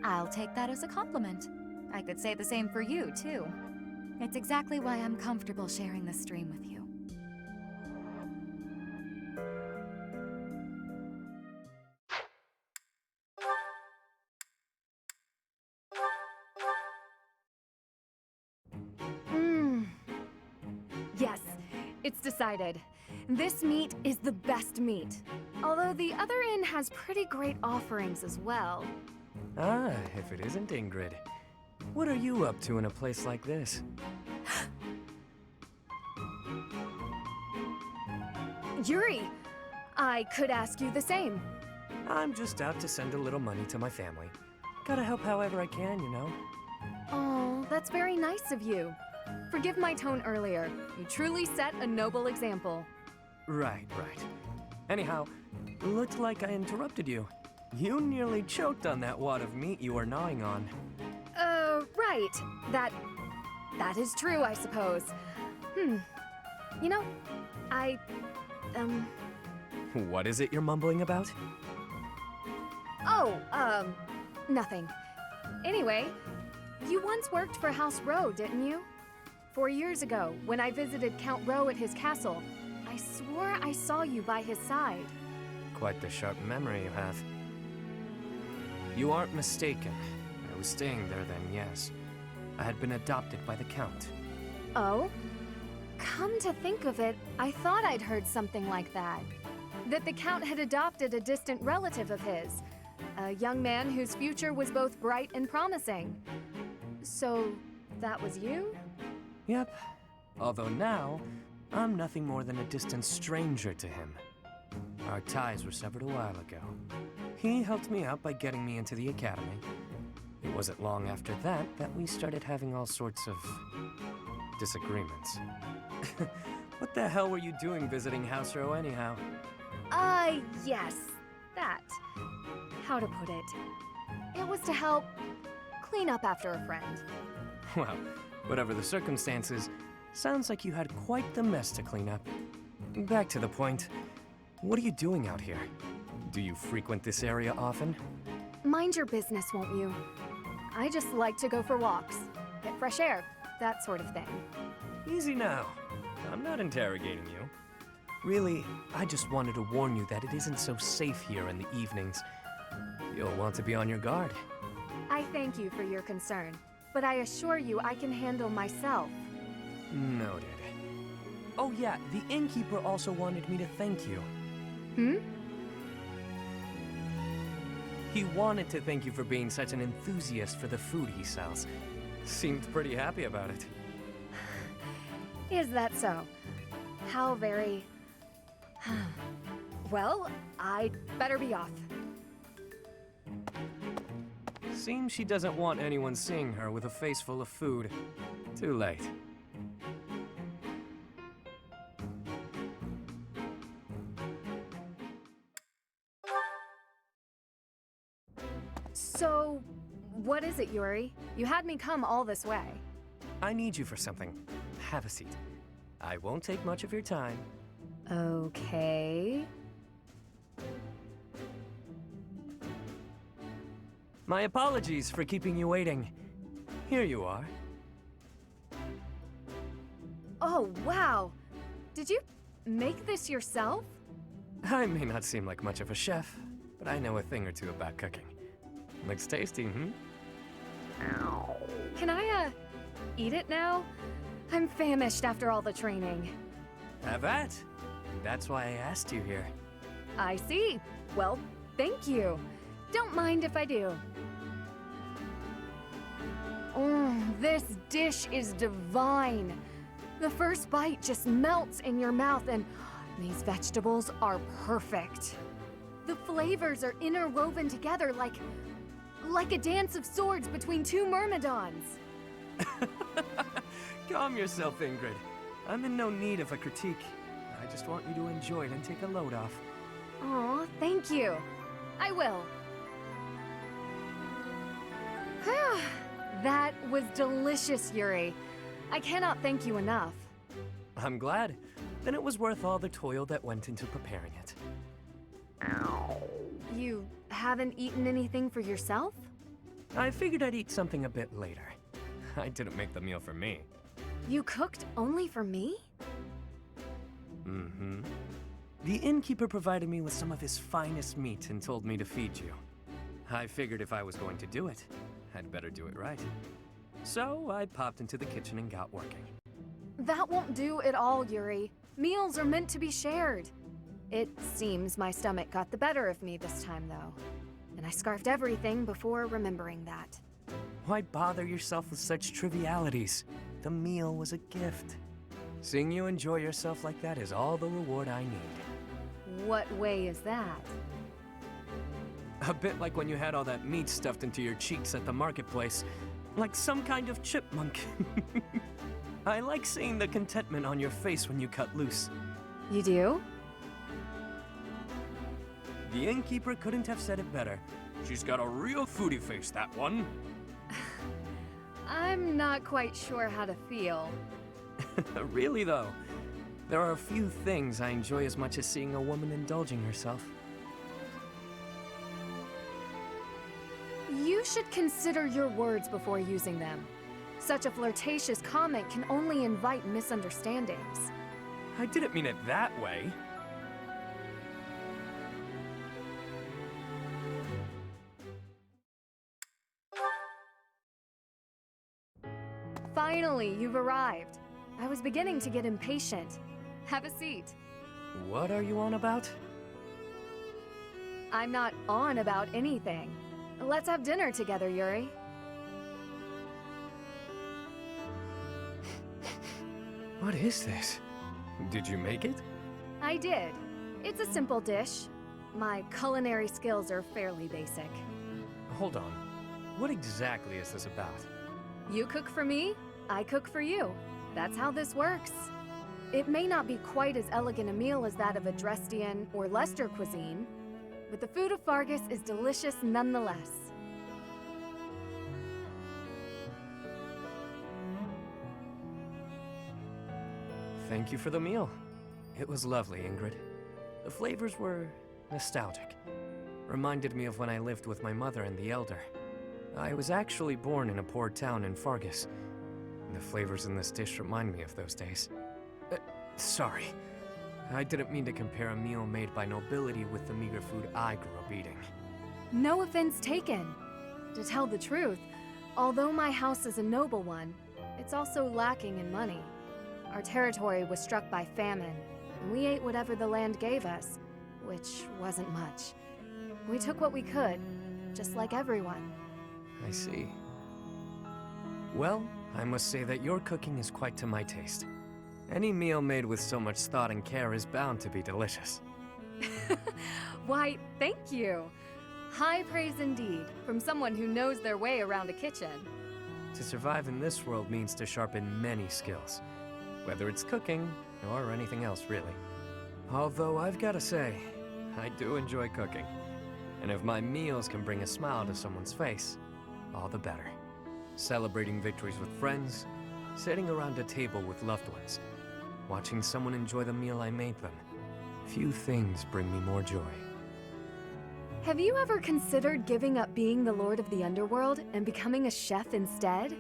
I'll take that as a compliment. I could say the same for you, too. It's exactly why I'm comfortable sharing this stream with you. Yes, it's decided. This meat is the best meat. Although the other inn has pretty great offerings as well. Ah, if it isn't Ingrid. What are you up to in a place like this? Yuri, I could ask you the same. I'm just out to send a little money to my family. Gotta help however I can, you know? Oh, that's very nice of you. Forgive my tone earlier. You truly set a noble example. Right. Anyhow, looked like I interrupted you. You nearly choked on that wad of meat you were gnawing on. Right. That is true, I suppose. You know, What is it you're mumbling about? Oh, nothing. Anyway, you once worked for House Rowe, didn't you? 4 years ago, when I visited Count Rowe at his castle, I swore I saw you by his side. Quite the sharp memory you have. You aren't mistaken. I was staying there then, yes. I had been adopted by the Count. Oh? Come to think of it, I thought I'd heard something like that. That the Count had adopted a distant relative of his. A young man whose future was both bright and promising. So, that was you? Yep. Although now, I'm nothing more than a distant stranger to him. Our ties were severed a while ago. He helped me out by getting me into the academy. It wasn't long after that that we started having all sorts of disagreements. What the hell were you doing visiting House Rowe anyhow? Yes, that. How to put it? It was to help clean up after a friend. Well, whatever the circumstances, sounds like you had quite the mess to clean up. Back to the point. What are you doing out here? Do you frequent this area often? Mind your business, won't you? I just like to go for walks, get fresh air, that sort of thing. Easy now. I'm not interrogating you. Really, I just wanted to warn you that it isn't so safe here in the evenings. You'll want to be on your guard. I thank you for your concern, but I assure you I can handle myself. Noted. Oh yeah, the innkeeper also wanted me to thank you. He wanted to thank you for being such an enthusiast for the food he sells. Seemed pretty happy about it. Is that so? How very... Well, I'd better be off. Seems she doesn't want anyone seeing her with a face full of food. Too late. So, what is it, Yuri? You had me come all this way. I need you for something. Have a seat. I won't take much of your time. Okay. My apologies for keeping you waiting. Here you are. Oh, wow. Did you make this yourself? I may not seem like much of a chef, but I know a thing or two about cooking. Looks tasty, hmm? Can I, eat it now? I'm famished after all the training. Have at. That's why I asked you here. I see. Well, thank you. Don't mind if I do. This dish is divine. The first bite just melts in your mouth, and these vegetables are perfect. The flavors are interwoven together like a dance of swords between two myrmidons. Calm yourself, Ingrid. I'm in no need of a critique. I just want you to enjoy it and take a load off. Aw, thank you. I will. That was delicious, Yuri. I cannot thank you enough. I'm glad. Then it was worth all the toil that went into preparing it. You haven't eaten anything for yourself? I figured I'd eat something a bit later. I didn't make the meal for me. You cooked only for me? Mm-hmm. The innkeeper provided me with some of his finest meat and told me to feed you. I figured if I was going to do it, I'd better do it right. So I popped into the kitchen and got working. That won't do at all, Yuri. Meals are meant to be shared. It seems my stomach got the better of me this time, though. And I scarfed everything before remembering that. Why bother yourself with such trivialities? The meal was a gift. Seeing you enjoy yourself like that is all the reward I need. What way is that? A bit like when you had all that meat stuffed into your cheeks at the marketplace. Like some kind of chipmunk. I like seeing the contentment on your face when you cut loose. You do? The innkeeper couldn't have said it better. She's got a real foodie face, that one. I'm not quite sure how to feel. Really, though. There are a few things I enjoy as much as seeing a woman indulging herself. You should consider your words before using them. Such a flirtatious comment can only invite misunderstandings. I didn't mean it that way. Finally, you've arrived. I was beginning to get impatient. Have a seat. What are you on about? I'm not on about anything. Let's have dinner together, Yuri. What is this? Did you make it? I did. It's a simple dish. My culinary skills are fairly basic. Hold on. What exactly is this about? You cook for me, I cook for you. That's how this works. It may not be quite as elegant a meal as that of a Dresdian or Leicester cuisine, but the food of Fargus is delicious nonetheless. Thank you for the meal. It was lovely, Ingrid. The flavors were nostalgic. Reminded me of when I lived with my mother and the Elder. I was actually born in a poor town in Fargus. The flavors in this dish remind me of those days. Sorry. I didn't mean to compare a meal made by nobility with the meager food I grew up eating. No offense taken. To tell the truth, although my house is a noble one, it's also lacking in money. Our territory was struck by famine, and we ate whatever the land gave us, which wasn't much. We took what we could, just like everyone. I see. Well, I must say that your cooking is quite to my taste. Any meal made with so much thought and care is bound to be delicious. Why, thank you. High praise indeed, from someone who knows their way around a kitchen. To survive in this world means to sharpen many skills, whether it's cooking or anything else, really. Although I've got to say, I do enjoy cooking. And if my meals can bring a smile to someone's face, all the better. Celebrating victories with friends, sitting around a table with loved ones, watching someone enjoy the meal I made them. Few things bring me more joy. Have you ever considered giving up being the Lord of the Underworld and becoming a chef instead?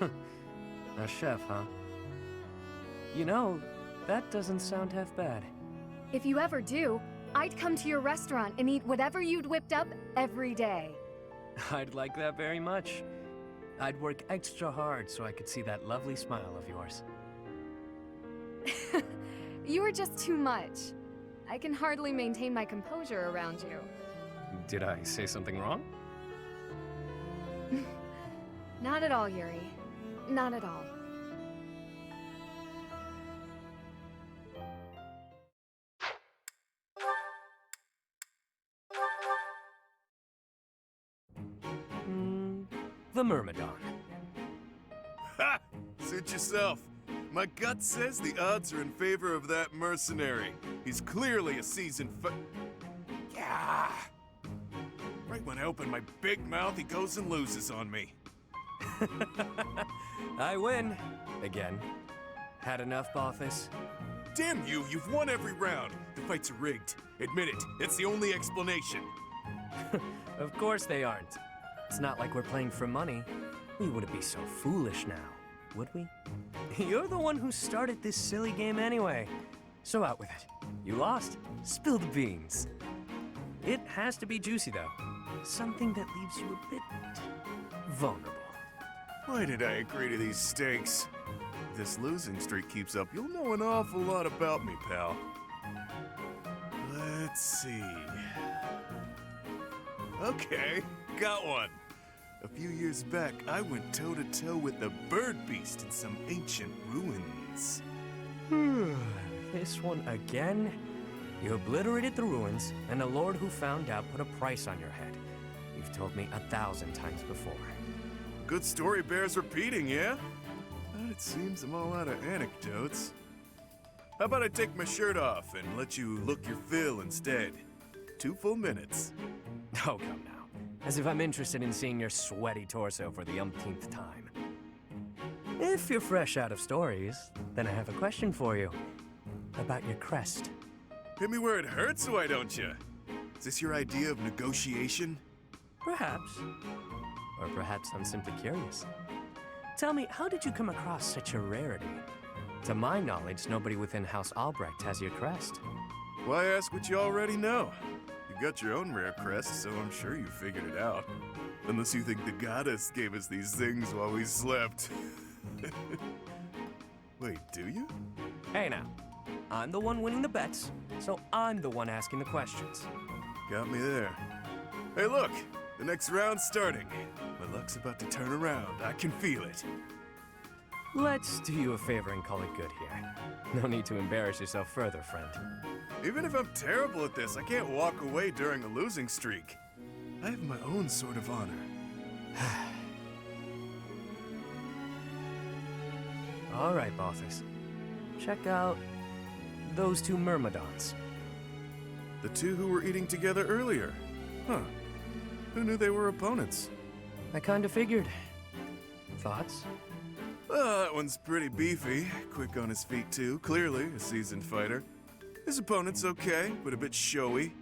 A chef, huh? You know, that doesn't sound half bad. If you ever do, I'd come to your restaurant and eat whatever you'd whipped up every day. I'd like that very much. I'd work extra hard so I could see that lovely smile of yours. You are just too much. I can hardly maintain my composure around you. Did I say something wrong? Not at all, Yuri. Not at all. The Myrmidon. Ha! Suit yourself. My gut says the odds are in favor of that mercenary. He's clearly a seasoned Yeah! Right when I open my big mouth, he goes and loses on me. I win. Again. Had enough, Balthus? Damn you, you've won every round. The fights are rigged. Admit it, it's the only explanation. Of course they aren't. It's not like we're playing for money. We wouldn't be so foolish now, would we? You're the one who started this silly game anyway. So out with it. You lost. Spill the beans. It has to be juicy, though. Something that leaves you a bit vulnerable. Why did I agree to these stakes? If this losing streak keeps up, you'll know an awful lot about me, pal. Let's see. Okay, got one. A few years back, I went toe-to-toe with the bird beast in some ancient ruins. This one again? You obliterated the ruins, and a lord who found out put a price on your head. You've told me 1,000 times before. Good story bears repeating, yeah? But it seems I'm all out of anecdotes. How about I take my shirt off and let you look your fill instead? 2 full minutes. Oh, come now. As if I'm interested in seeing your sweaty torso for the umpteenth time. If you're fresh out of stories, then I have a question for you. About your crest. Hit me where it hurts, why don't you? Is this your idea of negotiation? Perhaps. Or perhaps I'm simply curious. Tell me, how did you come across such a rarity? To my knowledge, nobody within House Albrecht has your crest. Why ask what you already know? You've got your own rare crest, so I'm sure you figured it out. Unless you think the goddess gave us these things while we slept. Wait, do you? Hey now, I'm the one winning the bets, so I'm the one asking the questions. Got me there. Hey look, the next round's starting. My luck's about to turn around, I can feel it. Let's do you a favor and call it good here. No need to embarrass yourself further, friend. Even if I'm terrible at this, I can't walk away during a losing streak. I have my own sort of honor. All right, Balthus. Check out those 2 Myrmidons. The 2 who were eating together earlier. Huh. Who knew they were opponents? I kinda figured. Thoughts? Well, that one's pretty beefy. Quick on his feet, too. Clearly a seasoned fighter. His opponent's okay, but a bit showy.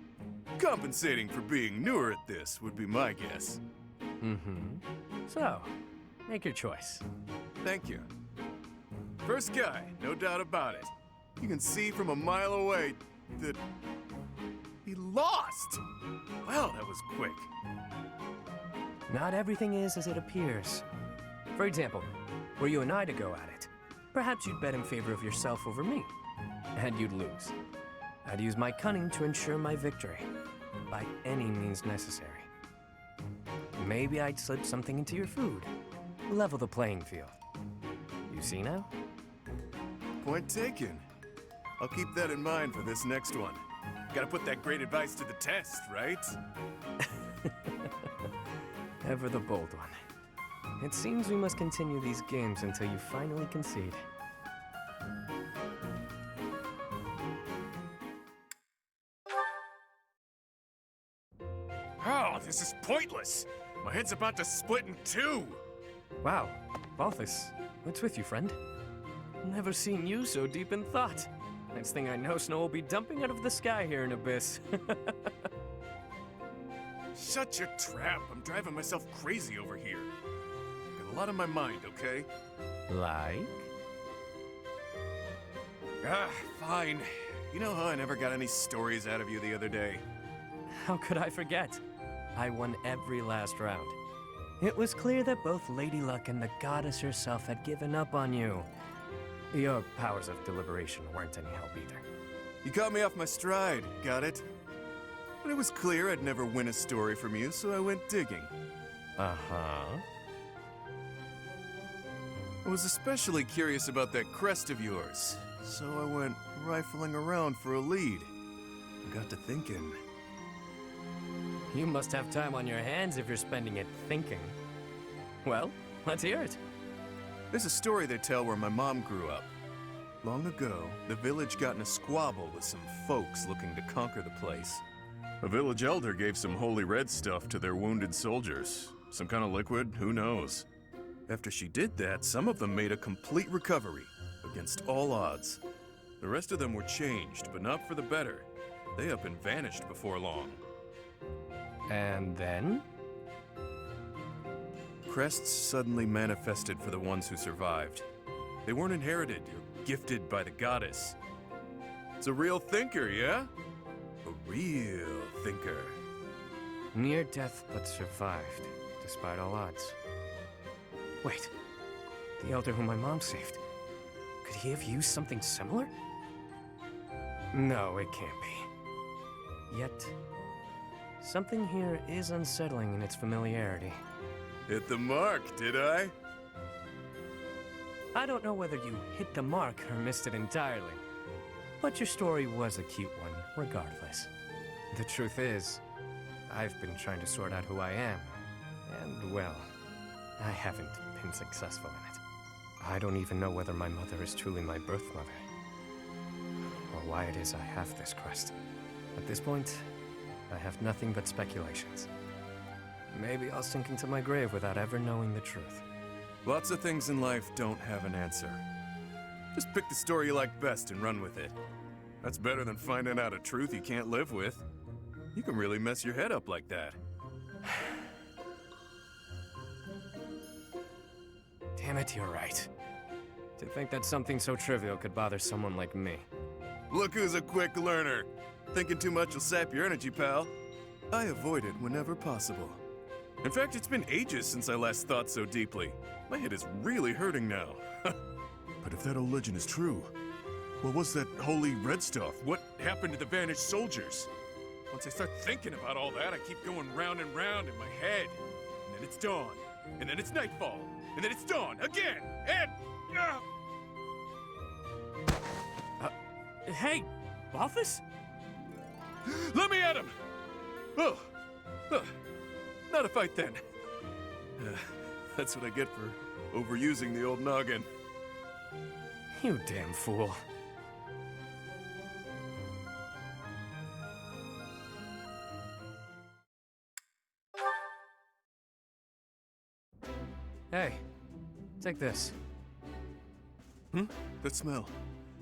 Compensating for being newer at this would be my guess. So, make your choice. Thank you. First guy, no doubt about it. You can see from a mile away that he lost. Wow, that was quick. Not everything is as it appears. For example, were you and I to go at it, perhaps you'd bet in favor of yourself over me, and you'd lose. I'd use my cunning to ensure my victory, by any means necessary. Maybe I'd slip something into your food, level the playing field. You see now? Point taken. I'll keep that in mind for this next one. Gotta put that great advice to the test, right? Ever the bold one. It seems we must continue these games until you finally concede. Oh, this is pointless. My head's about to split in 2. Wow, Balthus, what's with you, friend? Never seen you so deep in thought. Next thing I know, snow will be dumping out of the sky here in Abyss. Shut your trap. I'm driving myself crazy over here. Got a lot on my mind, okay? Like? Fine. You know how I never got any stories out of you the other day? How could I forget? I won every last round. It was clear that both Lady Luck and the goddess herself had given up on you. Your powers of deliberation weren't any help either. You caught me off my stride, got it? But it was clear I'd never win a story from you, so I went digging. Uh-huh. I was especially curious about that crest of yours, so I went rifling around for a lead. I got to thinking. You must have time on your hands if you're spending it thinking. Well, let's hear it. There's a story they tell where my mom grew up. Long ago, the village got in a squabble with some folks looking to conquer the place. A village elder gave some holy red stuff to their wounded soldiers. Some kind of liquid, who knows? After she did that, some of them made a complete recovery, against all odds. The rest of them were changed, but not for the better. They up and vanished before long. And then? Crests suddenly manifested for the ones who survived. They weren't inherited or gifted by the goddess. It's a real thinker, yeah? A real thinker. Near death but survived, despite all odds. Wait, the elder whom my mom saved, could he have used something similar? No, it can't be. Yet, something here is unsettling in its familiarity. Hit the mark, did I? I don't know whether you hit the mark or missed it entirely, but your story was a cute one, regardless. The truth is, I've been trying to sort out who I am, and well, I haven't been successful in it. I don't even know whether my mother is truly my birth mother, or why it is I have this crest. At this point, I have nothing but speculations. Maybe I'll sink into my grave without ever knowing the truth. Lots of things in life don't have an answer. Just pick the story you like best and run with it. That's better than finding out a truth you can't live with. You can really mess your head up like that. Damn it, you're right. To think that something so trivial could bother someone like me. Look who's a quick learner. Thinking too much will sap your energy, pal. I avoid it whenever possible. In fact, it's been ages since I last thought so deeply. My head is really hurting now. But if that old legend is true, what was that holy red stuff? What happened to the vanished soldiers? Once I start thinking about all that, I keep going round and round in my head. And then it's dawn. And then it's nightfall. And then it's dawn again. And... Hey, Balthus? Let me at him! Oh, not a fight then. That's what I get for overusing the old noggin. You damn fool. Hey, take this. That smell.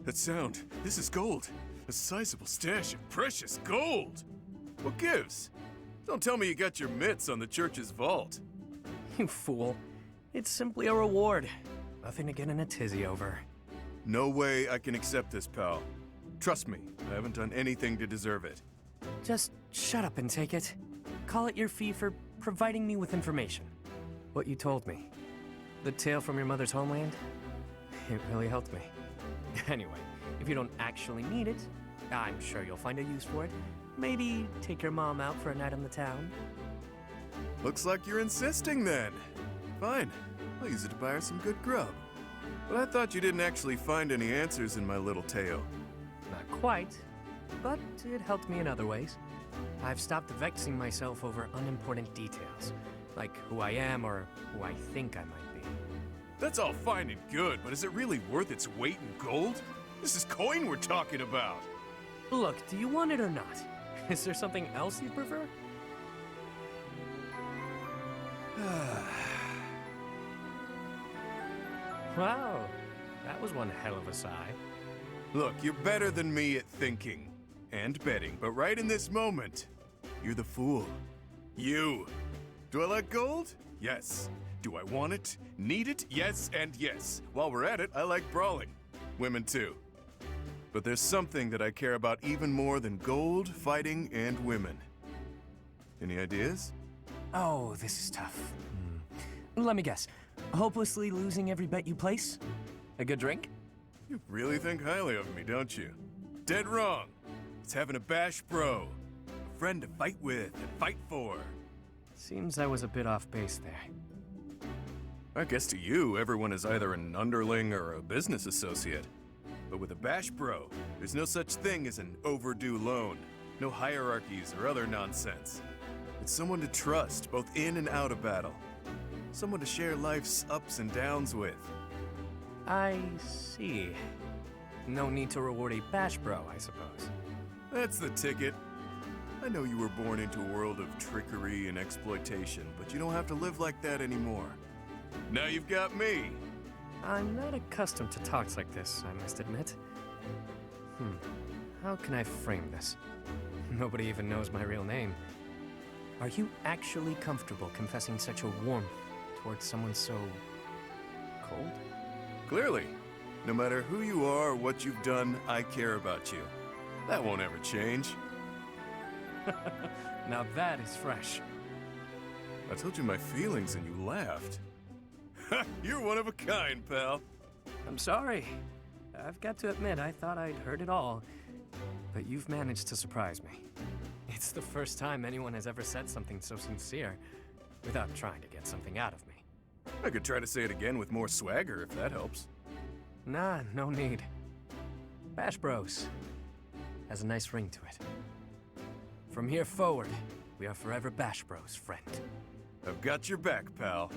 That sound. This is gold. A sizable stash of precious gold. What gives? Don't tell me you got your mitts on the church's vault. You fool. It's simply a reward. Nothing to get in a tizzy over. No way I can accept this, pal. Trust me, I haven't done anything to deserve it. Just shut up and take it. Call it your fee for providing me with information. What you told me. The tale from your mother's homeland? It really helped me. Anyway, if you don't actually need it, I'm sure you'll find a use for it. Maybe take your mom out for a night on the town. Looks like you're insisting then. Fine, I'll use it to buy her some good grub. But I thought you didn't actually find any answers in my little tale. Not quite, but it helped me in other ways. I've stopped vexing myself over unimportant details, like who I am or who I think I might be. That's all fine and good, but is it really worth its weight in gold? This is coin we're talking about. Look, do you want it or not? Is there something else you prefer? Wow, that was one hell of a sigh. Look, you're better than me at thinking and betting, but right in this moment, you're the fool. You. Do I like gold? Yes. Do I want it? Need it? Yes and yes. While we're at it, I like brawling. Women too. But there's something that I care about even more than gold, fighting, and women. Any ideas? Oh, this is tough. Let me guess. Hopelessly losing every bet you place? A good drink? You really think highly of me, don't you? Dead wrong. It's having a bash bro. A friend to fight with and fight for. Seems I was a bit off base there. I guess to you, everyone is either an underling or a business associate. But with a bash bro, there's no such thing as an overdue loan. No hierarchies or other nonsense. It's someone to trust, both in and out of battle. Someone to share life's ups and downs with. I see. No need to reward a bash bro, I suppose. That's the ticket. I know you were born into a world of trickery and exploitation, but you don't have to live like that anymore. Now you've got me. I'm not accustomed to talks like this, I must admit. How can I frame this? Nobody even knows my real name. Are you actually comfortable confessing such a warmth towards someone so cold? Clearly. No matter who you are or what you've done, I care about you. That won't ever change. Now that is fresh. I told you my feelings and you laughed. You're one of a kind, pal. I'm sorry. I've got to admit, I thought I'd heard it all. But you've managed to surprise me. It's the first time anyone has ever said something so sincere without trying to get something out of me. I could try to say it again with more swagger if that helps. Nah, no need. Bash Bros has a nice ring to it. From here forward, we are forever Bash Bros, friend. I've got your back, pal.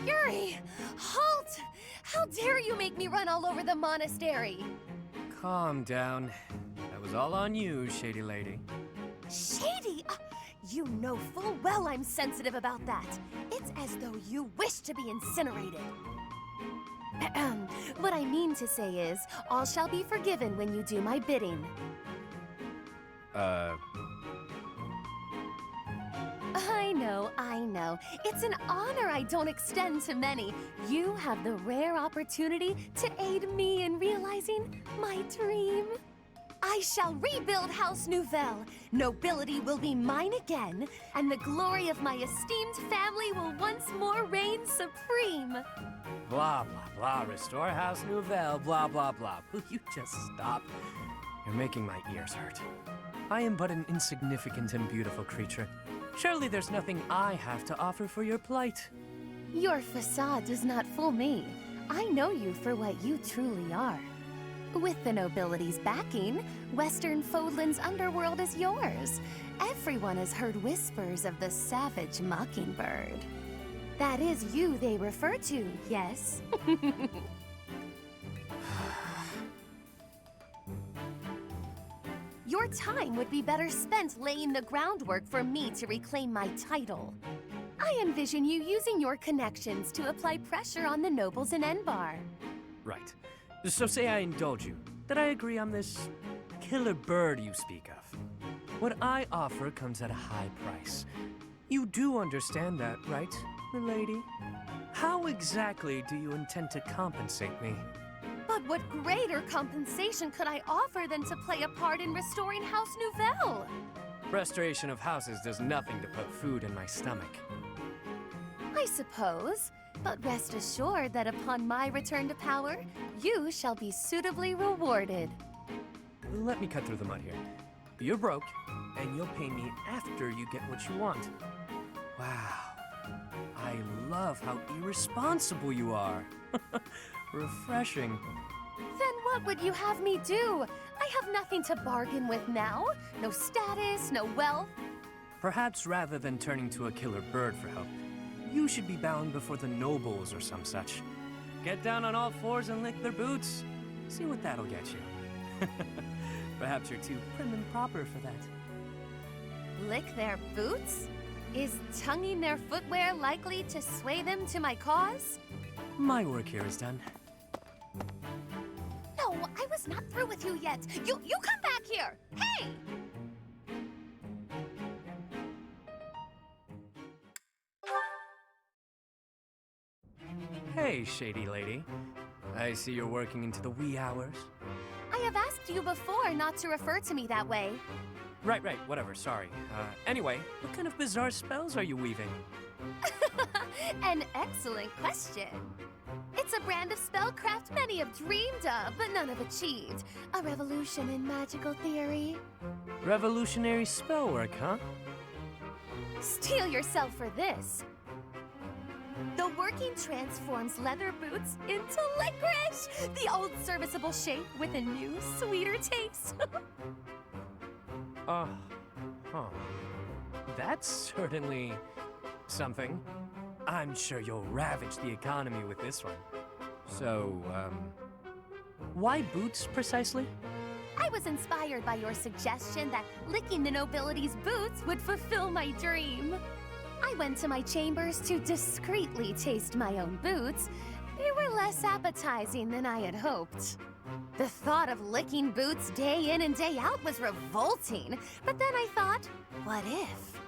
Yuri! Halt! How dare you make me run all over the monastery? Calm down. That was all on you, shady lady. Shady? You know full well I'm sensitive about that. It's as though you wish to be incinerated. What I mean to say is, all shall be forgiven when you do my bidding. I know. It's an honor I don't extend to many. You have the rare opportunity to aid me in realizing my dream. I shall rebuild House Nouvelle. Nobility will be mine again, and the glory of my esteemed family will once more reign supreme. Blah, blah, blah. Restore House Nouvelle, blah, blah, blah. Will you just stop? You're making my ears hurt. I am but an insignificant and beautiful creature. Surely there's nothing I have to offer for your plight. Your facade does not fool me. I know you for what you truly are. With the nobility's backing, Western Fodlan's underworld is yours. Everyone has heard whispers of the savage mockingbird. That is you they refer to, yes? Your time would be better spent laying the groundwork for me to reclaim my title. I envision you using your connections to apply pressure on the nobles in Enbar. Right. So say I indulge you, that I agree on this killer bird you speak of. What I offer comes at a high price. You do understand that, right, milady? How exactly do you intend to compensate me? But what greater compensation could I offer than to play a part in restoring House Nouvelle? Restoration of houses does nothing to put food in my stomach. I suppose, but rest assured that upon my return to power, you shall be suitably rewarded. Let me cut through the mud here. You're broke, and you'll pay me after you get what you want. Wow. I love how irresponsible you are. Refreshing. Then what would you have me do? I have nothing to bargain with now. No status, no wealth. Perhaps rather than turning to a killer bird for help, you should be bound before the nobles or some such. Get down on all fours and lick their boots. See what that'll get you. Perhaps you're too prim and proper for that. Lick their boots? Is tonguing their footwear likely to sway them to my cause? My work here is done. No, I was not through with you yet. You come back here! Hey! Hey, shady lady. I see you're working into the wee hours. I have asked you before not to refer to me that way. Right, whatever, sorry. Anyway, what kind of bizarre spells are you weaving? An excellent question. It's a brand of spellcraft many have dreamed of, but none have achieved. A revolution in magical theory. Revolutionary spellwork, huh? Steel yourself for this. The working transforms leather boots into licorice! The old serviceable shape with a new, sweeter taste. Huh. That's certainly something. I'm sure you'll ravage the economy with this one. So, why boots precisely? I was inspired by your suggestion that licking the nobility's boots would fulfill my dream. I went to my chambers to discreetly taste my own boots. They were less appetizing than I had hoped. The thought of licking boots day in and day out was revolting, but then I thought, what if?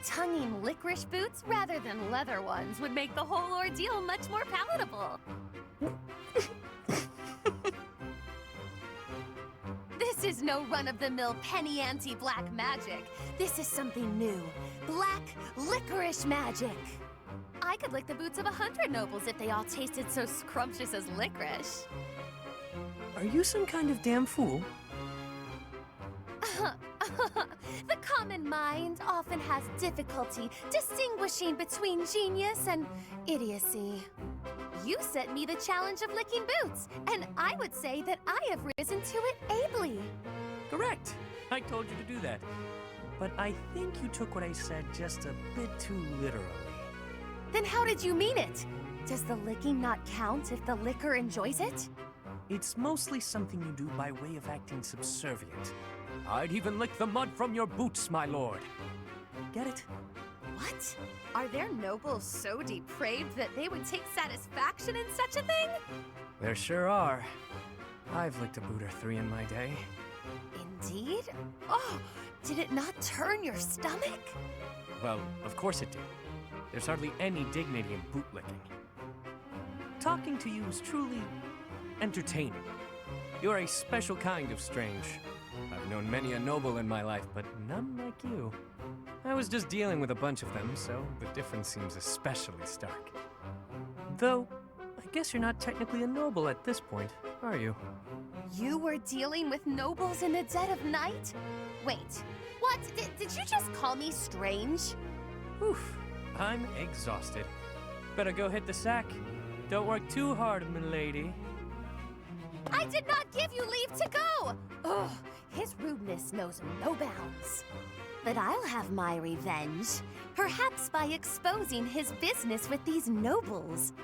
Tonguing licorice boots rather than leather ones would make the whole ordeal much more palatable. This is no run-of-the-mill penny ante black magic. This is something new. Black licorice magic. I could lick the boots of 100 nobles if they all tasted so scrumptious as licorice. Are you some kind of damn fool? The common mind often has difficulty distinguishing between genius and idiocy. You set me the challenge of licking boots, and I would say that I have risen to it ably. Correct. I told you to do that. But I think you took what I said just a bit too literally. Then how did you mean it? Does the licking not count if the licker enjoys it? It's mostly something you do by way of acting subservient. I'd even lick the mud from your boots, my lord. Get it? What? Are there nobles so depraved that they would take satisfaction in such a thing? There sure are. I've licked a boot or three in my day. Indeed? Oh, did it not turn your stomach? Well, of course it did. There's hardly any dignity in boot licking. Talking to you is truly entertaining. You're a special kind of strange. I've known many a noble in my life, but none like you. I was just dealing with a bunch of them, so the difference seems especially stark. Though, I guess you're not technically a noble at this point, are you? You were dealing with nobles in the dead of night? Wait, what? Did you just call me strange? Oof, I'm exhausted. Better go hit the sack. Don't work too hard, milady. I did not give you leave to go! Ugh, his rudeness knows no bounds. But I'll have my revenge, perhaps by exposing his business with these nobles.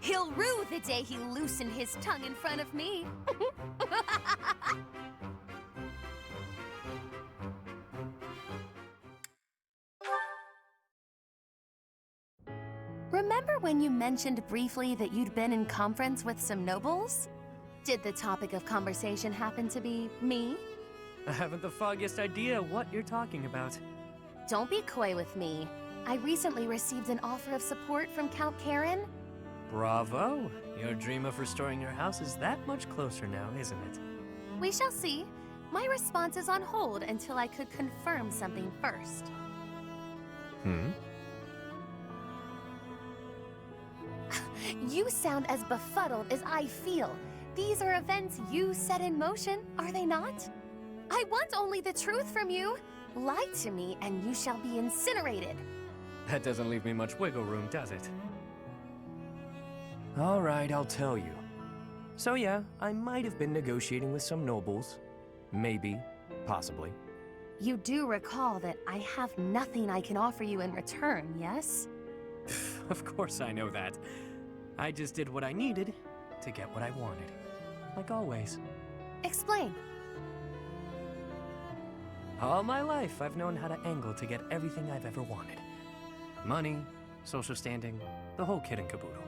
He'll rue the day he loosened his tongue in front of me. Remember when you mentioned briefly that you'd been in conference with some nobles? Did the topic of conversation happen to be me? I haven't the foggiest idea what you're talking about. Don't be coy with me. I recently received an offer of support from Count Karen. Bravo! Your dream of restoring your house is that much closer now, isn't it? We shall see. My response is on hold until I could confirm something first. You sound as befuddled as I feel. These are events you set in motion, are they not? I want only the truth from you. Lie to me and you shall be incinerated. That doesn't leave me much wiggle room, does it? All right, I'll tell you. So yeah, I might have been negotiating with some nobles. Maybe. Possibly. You do recall that I have nothing I can offer you in return, yes? Of course I know that. I just did what I needed to get what I wanted. Like always. Explain. All my life, I've known how to angle to get everything I've ever wanted. Money, social standing, the whole kit and caboodle.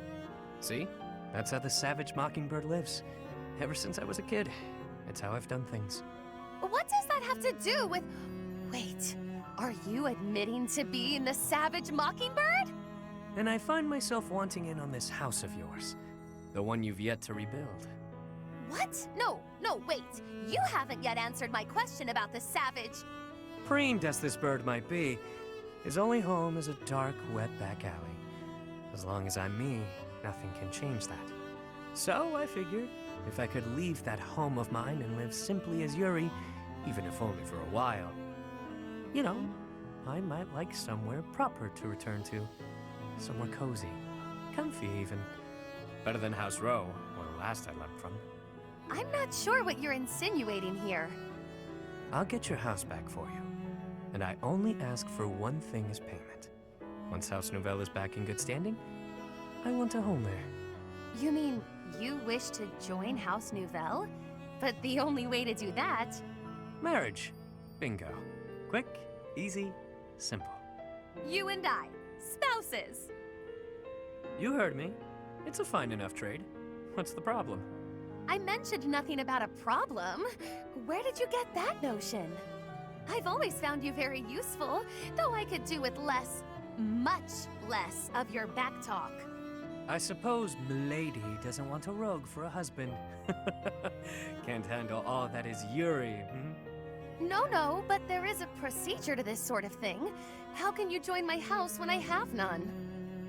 See? That's how the savage mockingbird lives. Ever since I was a kid. It's how I've done things. What does that have to do with... Wait, are you admitting to being the savage mockingbird? and I find myself wanting in on this house of yours. The one you've yet to rebuild. What? No, wait. You haven't yet answered my question about the savage. Preened as this bird might be, his only home is a dark, wet back alley. As long as I'm me, nothing can change that. So I figured, if I could leave that home of mine and live simply as Yuri, even if only for a while, you know, I might like somewhere proper to return to. Somewhere cozy. Comfy, even. Better than House Row, or the last I left from. I'm not sure what you're insinuating here. I'll get your house back for you. And I only ask for one thing as payment. Once House Nouvelle is back in good standing, I want a home there. You mean you wish to join House Nouvelle? But the only way to do that... Marriage. Bingo. Quick, easy, simple. You and I, spouses. You heard me. It's a fine enough trade. What's the problem? I mentioned nothing about a problem. Where did you get that notion? I've always found you very useful, though I could do with less, much less of your backtalk. I suppose Milady doesn't want a rogue for a husband. Can't handle all that is Yuri, No, but there is a procedure to this sort of thing. How can you join my house when I have none?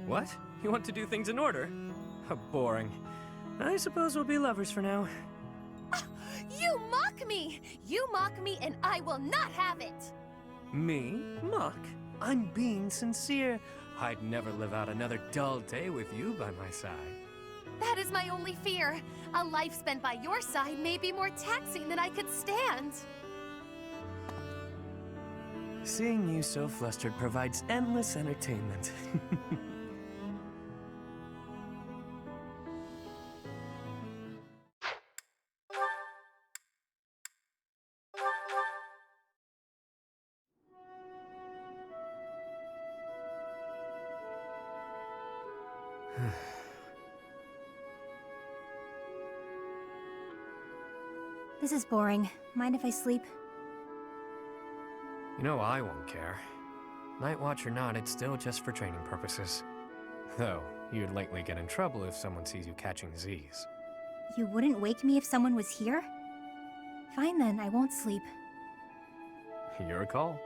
What? You want to do things in order? How boring. I suppose we'll be lovers for now. You mock me! You mock me and I will not have it! Me? Mock? I'm being sincere. I'd never live out another dull day with you by my side. That is my only fear. A life spent by your side may be more taxing than I could stand. Seeing you so flustered provides endless entertainment. This is boring. Mind if I sleep? You know I won't care. Night watch or not, it's still just for training purposes. Though, you'd likely get in trouble if someone sees you catching Z's. You wouldn't wake me if someone was here? Fine then, I won't sleep. Your call.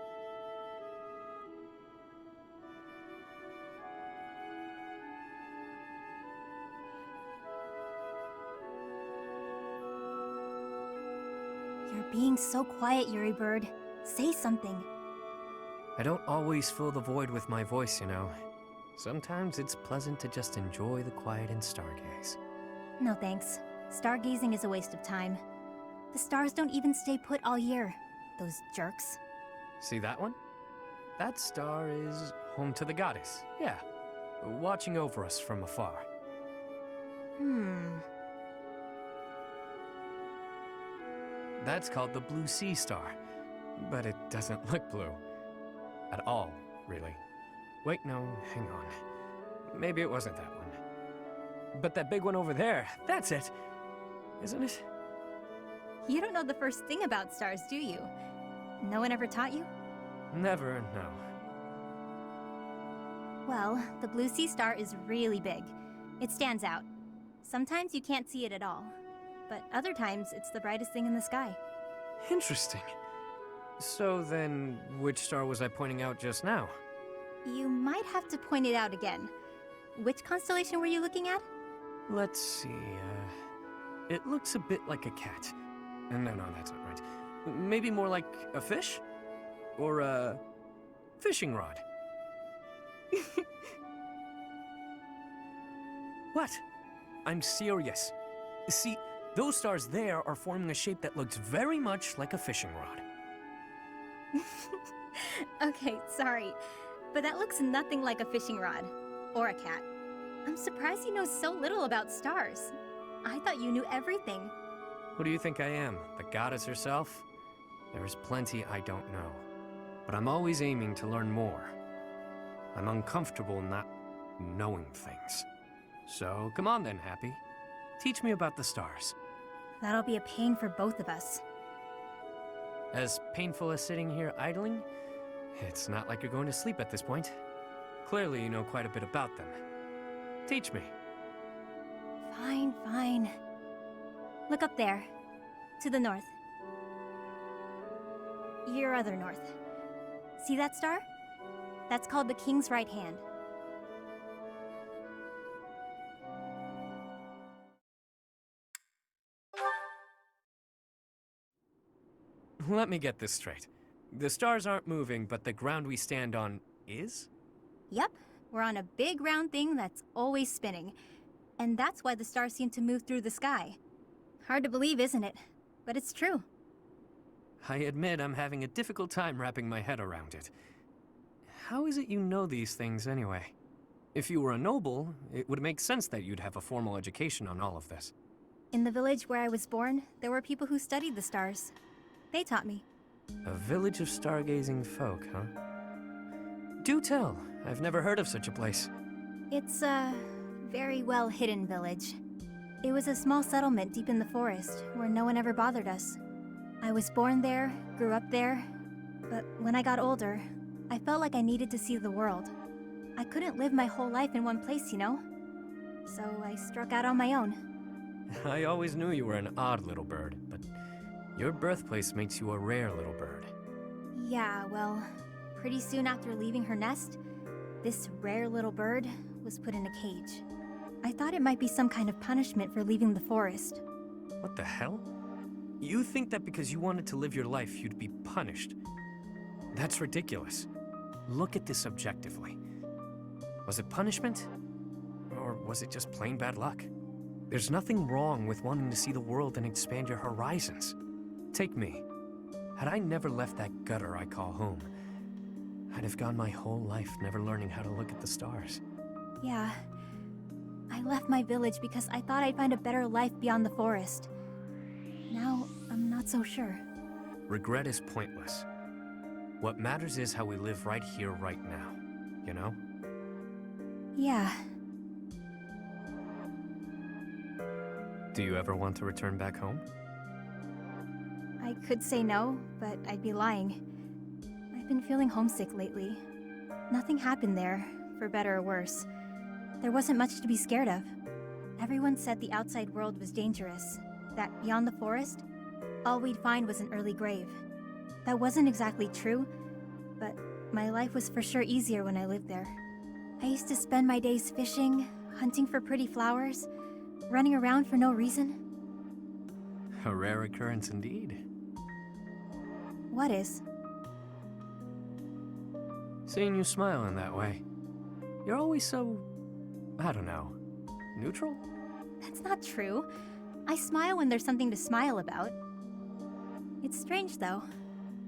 You're being so quiet, Yuri Bird. Say something. I don't always fill the void with my voice, you know. Sometimes it's pleasant to just enjoy the quiet and stargaze. No thanks. Stargazing is a waste of time. The stars don't even stay put all year. Those jerks. See that one? That star is home to the goddess, yeah. Watching over us from afar. That's called the Blue Sea Star. But it doesn't look blue. At all, really. Wait, no, hang on. Maybe it wasn't that one. But that big one over there, that's it. Isn't it? You don't know the first thing about stars, do you? No one ever taught you? Never, no. Well, the Blue Sea Star is really big. It stands out. Sometimes you can't see it at all. But other times, it's the brightest thing in the sky. Interesting. So then, which star was I pointing out just now? You might have to point it out again. Which constellation were you looking at? Let's see, it looks a bit like a cat. No, that's not right. Maybe more like a fish? Or a fishing rod. What? I'm serious. See, those stars there are forming a shape that looks very much like a fishing rod. Okay, sorry. But that looks nothing like a fishing rod. Or a cat. I'm surprised you know so little about stars. I thought you knew everything. What do you think I am? The goddess herself? There's plenty I don't know. But I'm always aiming to learn more. I'm uncomfortable not knowing things. So come on then, Hapi. Teach me about the stars. That'll be a pain for both of us. As painful as sitting here idling, it's not like you're going to sleep at this point. Clearly you know quite a bit about them. Teach me. Fine, fine. Look up there. To the north. Your other north. See that star? That's called the King's right hand. Let me get this straight. The stars aren't moving, but the ground we stand on is? Yep, we're on a big round thing that's always spinning. And that's why the stars seem to move through the sky. Hard to believe, isn't it? But it's true. I admit I'm having a difficult time wrapping my head around it. How is it you know these things anyway? If you were a noble, it would make sense that you'd have a formal education on all of this. In the village where I was born, there were people who studied the stars. They taught me. A village of stargazing folk, huh? Do tell. I've never heard of such a place. It's a very well-hidden village. It was a small settlement deep in the forest, where no one ever bothered us. I was born there, grew up there, but when I got older, I felt like I needed to see the world. I couldn't live my whole life in one place, you know? So I struck out on my own. I always knew you were an odd little bird, but your birthplace makes you a rare little bird. Yeah, well, pretty soon after leaving her nest, this rare little bird was put in a cage. I thought it might be some kind of punishment for leaving the forest. What the hell? You think that because you wanted to live your life, you'd be punished? That's ridiculous. Look at this objectively. Was it punishment? Or was it just plain bad luck? There's nothing wrong with wanting to see the world and expand your horizons. Take me. Had I never left that gutter I call home, I'd have gone my whole life never learning how to look at the stars. Yeah. I left my village because I thought I'd find a better life beyond the forest. Now, I'm not so sure. Regret is pointless. What matters is how we live right here, right now. You know? Yeah. Do you ever want to return back home? I could say no, but I'd be lying. I've been feeling homesick lately. Nothing happened there, for better or worse. There wasn't much to be scared of. Everyone said the outside world was dangerous, that beyond the forest, all we'd find was an early grave. That wasn't exactly true, but my life was for sure easier when I lived there. I used to spend my days fishing, hunting for pretty flowers, running around for no reason. A rare occurrence indeed. What is? Seeing you smile in that way. You're always so, I don't know, neutral? That's not true. I smile when there's something to smile about. It's strange, though.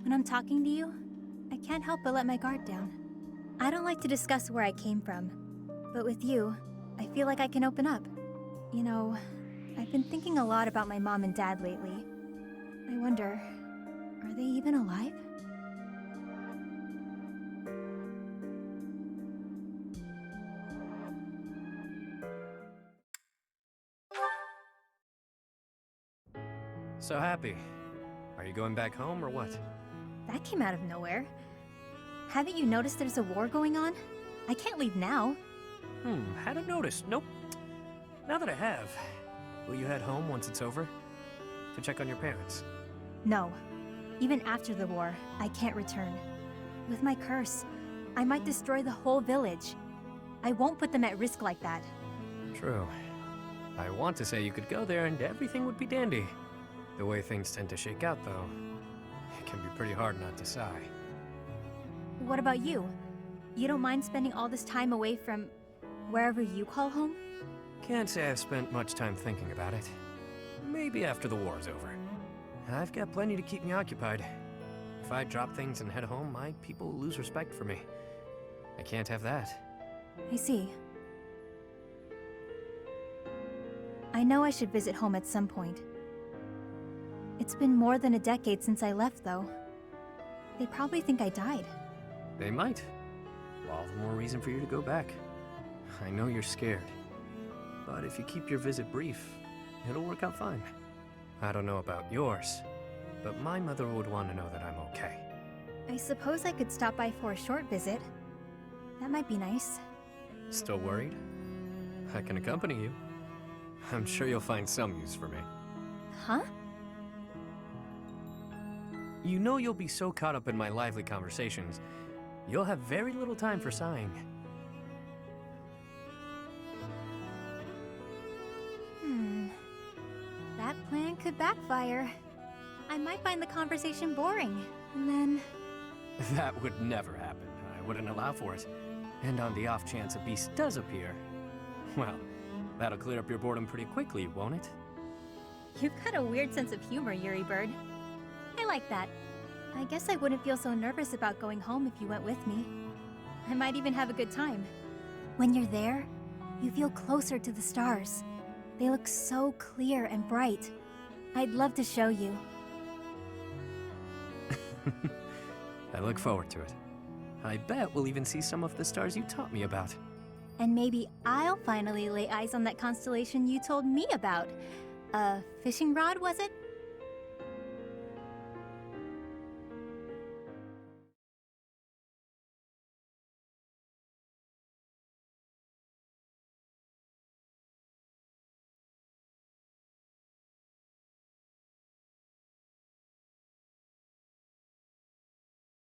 When I'm talking to you, I can't help but let my guard down. I don't like to discuss where I came from, but with you, I feel like I can open up. You know, I've been thinking a lot about my mom and dad lately. I wonder, are they even alive? So Hapi, are you going back home or what? That came out of nowhere. Haven't you noticed there's a war going on? I can't leave now. Hadn't noticed. Nope. Now that I have, will you head home once it's over? To check on your parents? No. Even after the war, I can't return. With my curse, I might destroy the whole village. I won't put them at risk like that. True. I want to say you could go there and everything would be dandy. The way things tend to shake out, though, it can be pretty hard not to sigh. What about you? You don't mind spending all this time away from wherever you call home? Can't say I've spent much time thinking about it. Maybe after the war's over. I've got plenty to keep me occupied. If I drop things and head home, my people will lose respect for me. I can't have that. I see. I know I should visit home at some point. It's been more than a decade since I left, though. They probably think I died. They might. All the more reason for you to go back. I know you're scared. But if you keep your visit brief, it'll work out fine. I don't know about yours, but my mother would want to know that I'm okay. I suppose I could stop by for a short visit. That might be nice. Still worried? I can accompany you. I'm sure you'll find some use for me. Huh? You know you'll be so caught up in my lively conversations, you'll have very little time for sighing. That plan could backfire. I might find the conversation boring, and then... That would never happen. I wouldn't allow for it. And on the off chance a beast does appear, well, that'll clear up your boredom pretty quickly, won't it? You've got a weird sense of humor, Yuri Bird. I like that. I guess I wouldn't feel so nervous about going home if you went with me. I might even have a good time. When you're there, you feel closer to the stars. They look so clear and bright. I'd love to show you. I look forward to it. I bet we'll even see some of the stars you taught me about. And maybe I'll finally lay eyes on that constellation you told me about. A fishing rod, was it?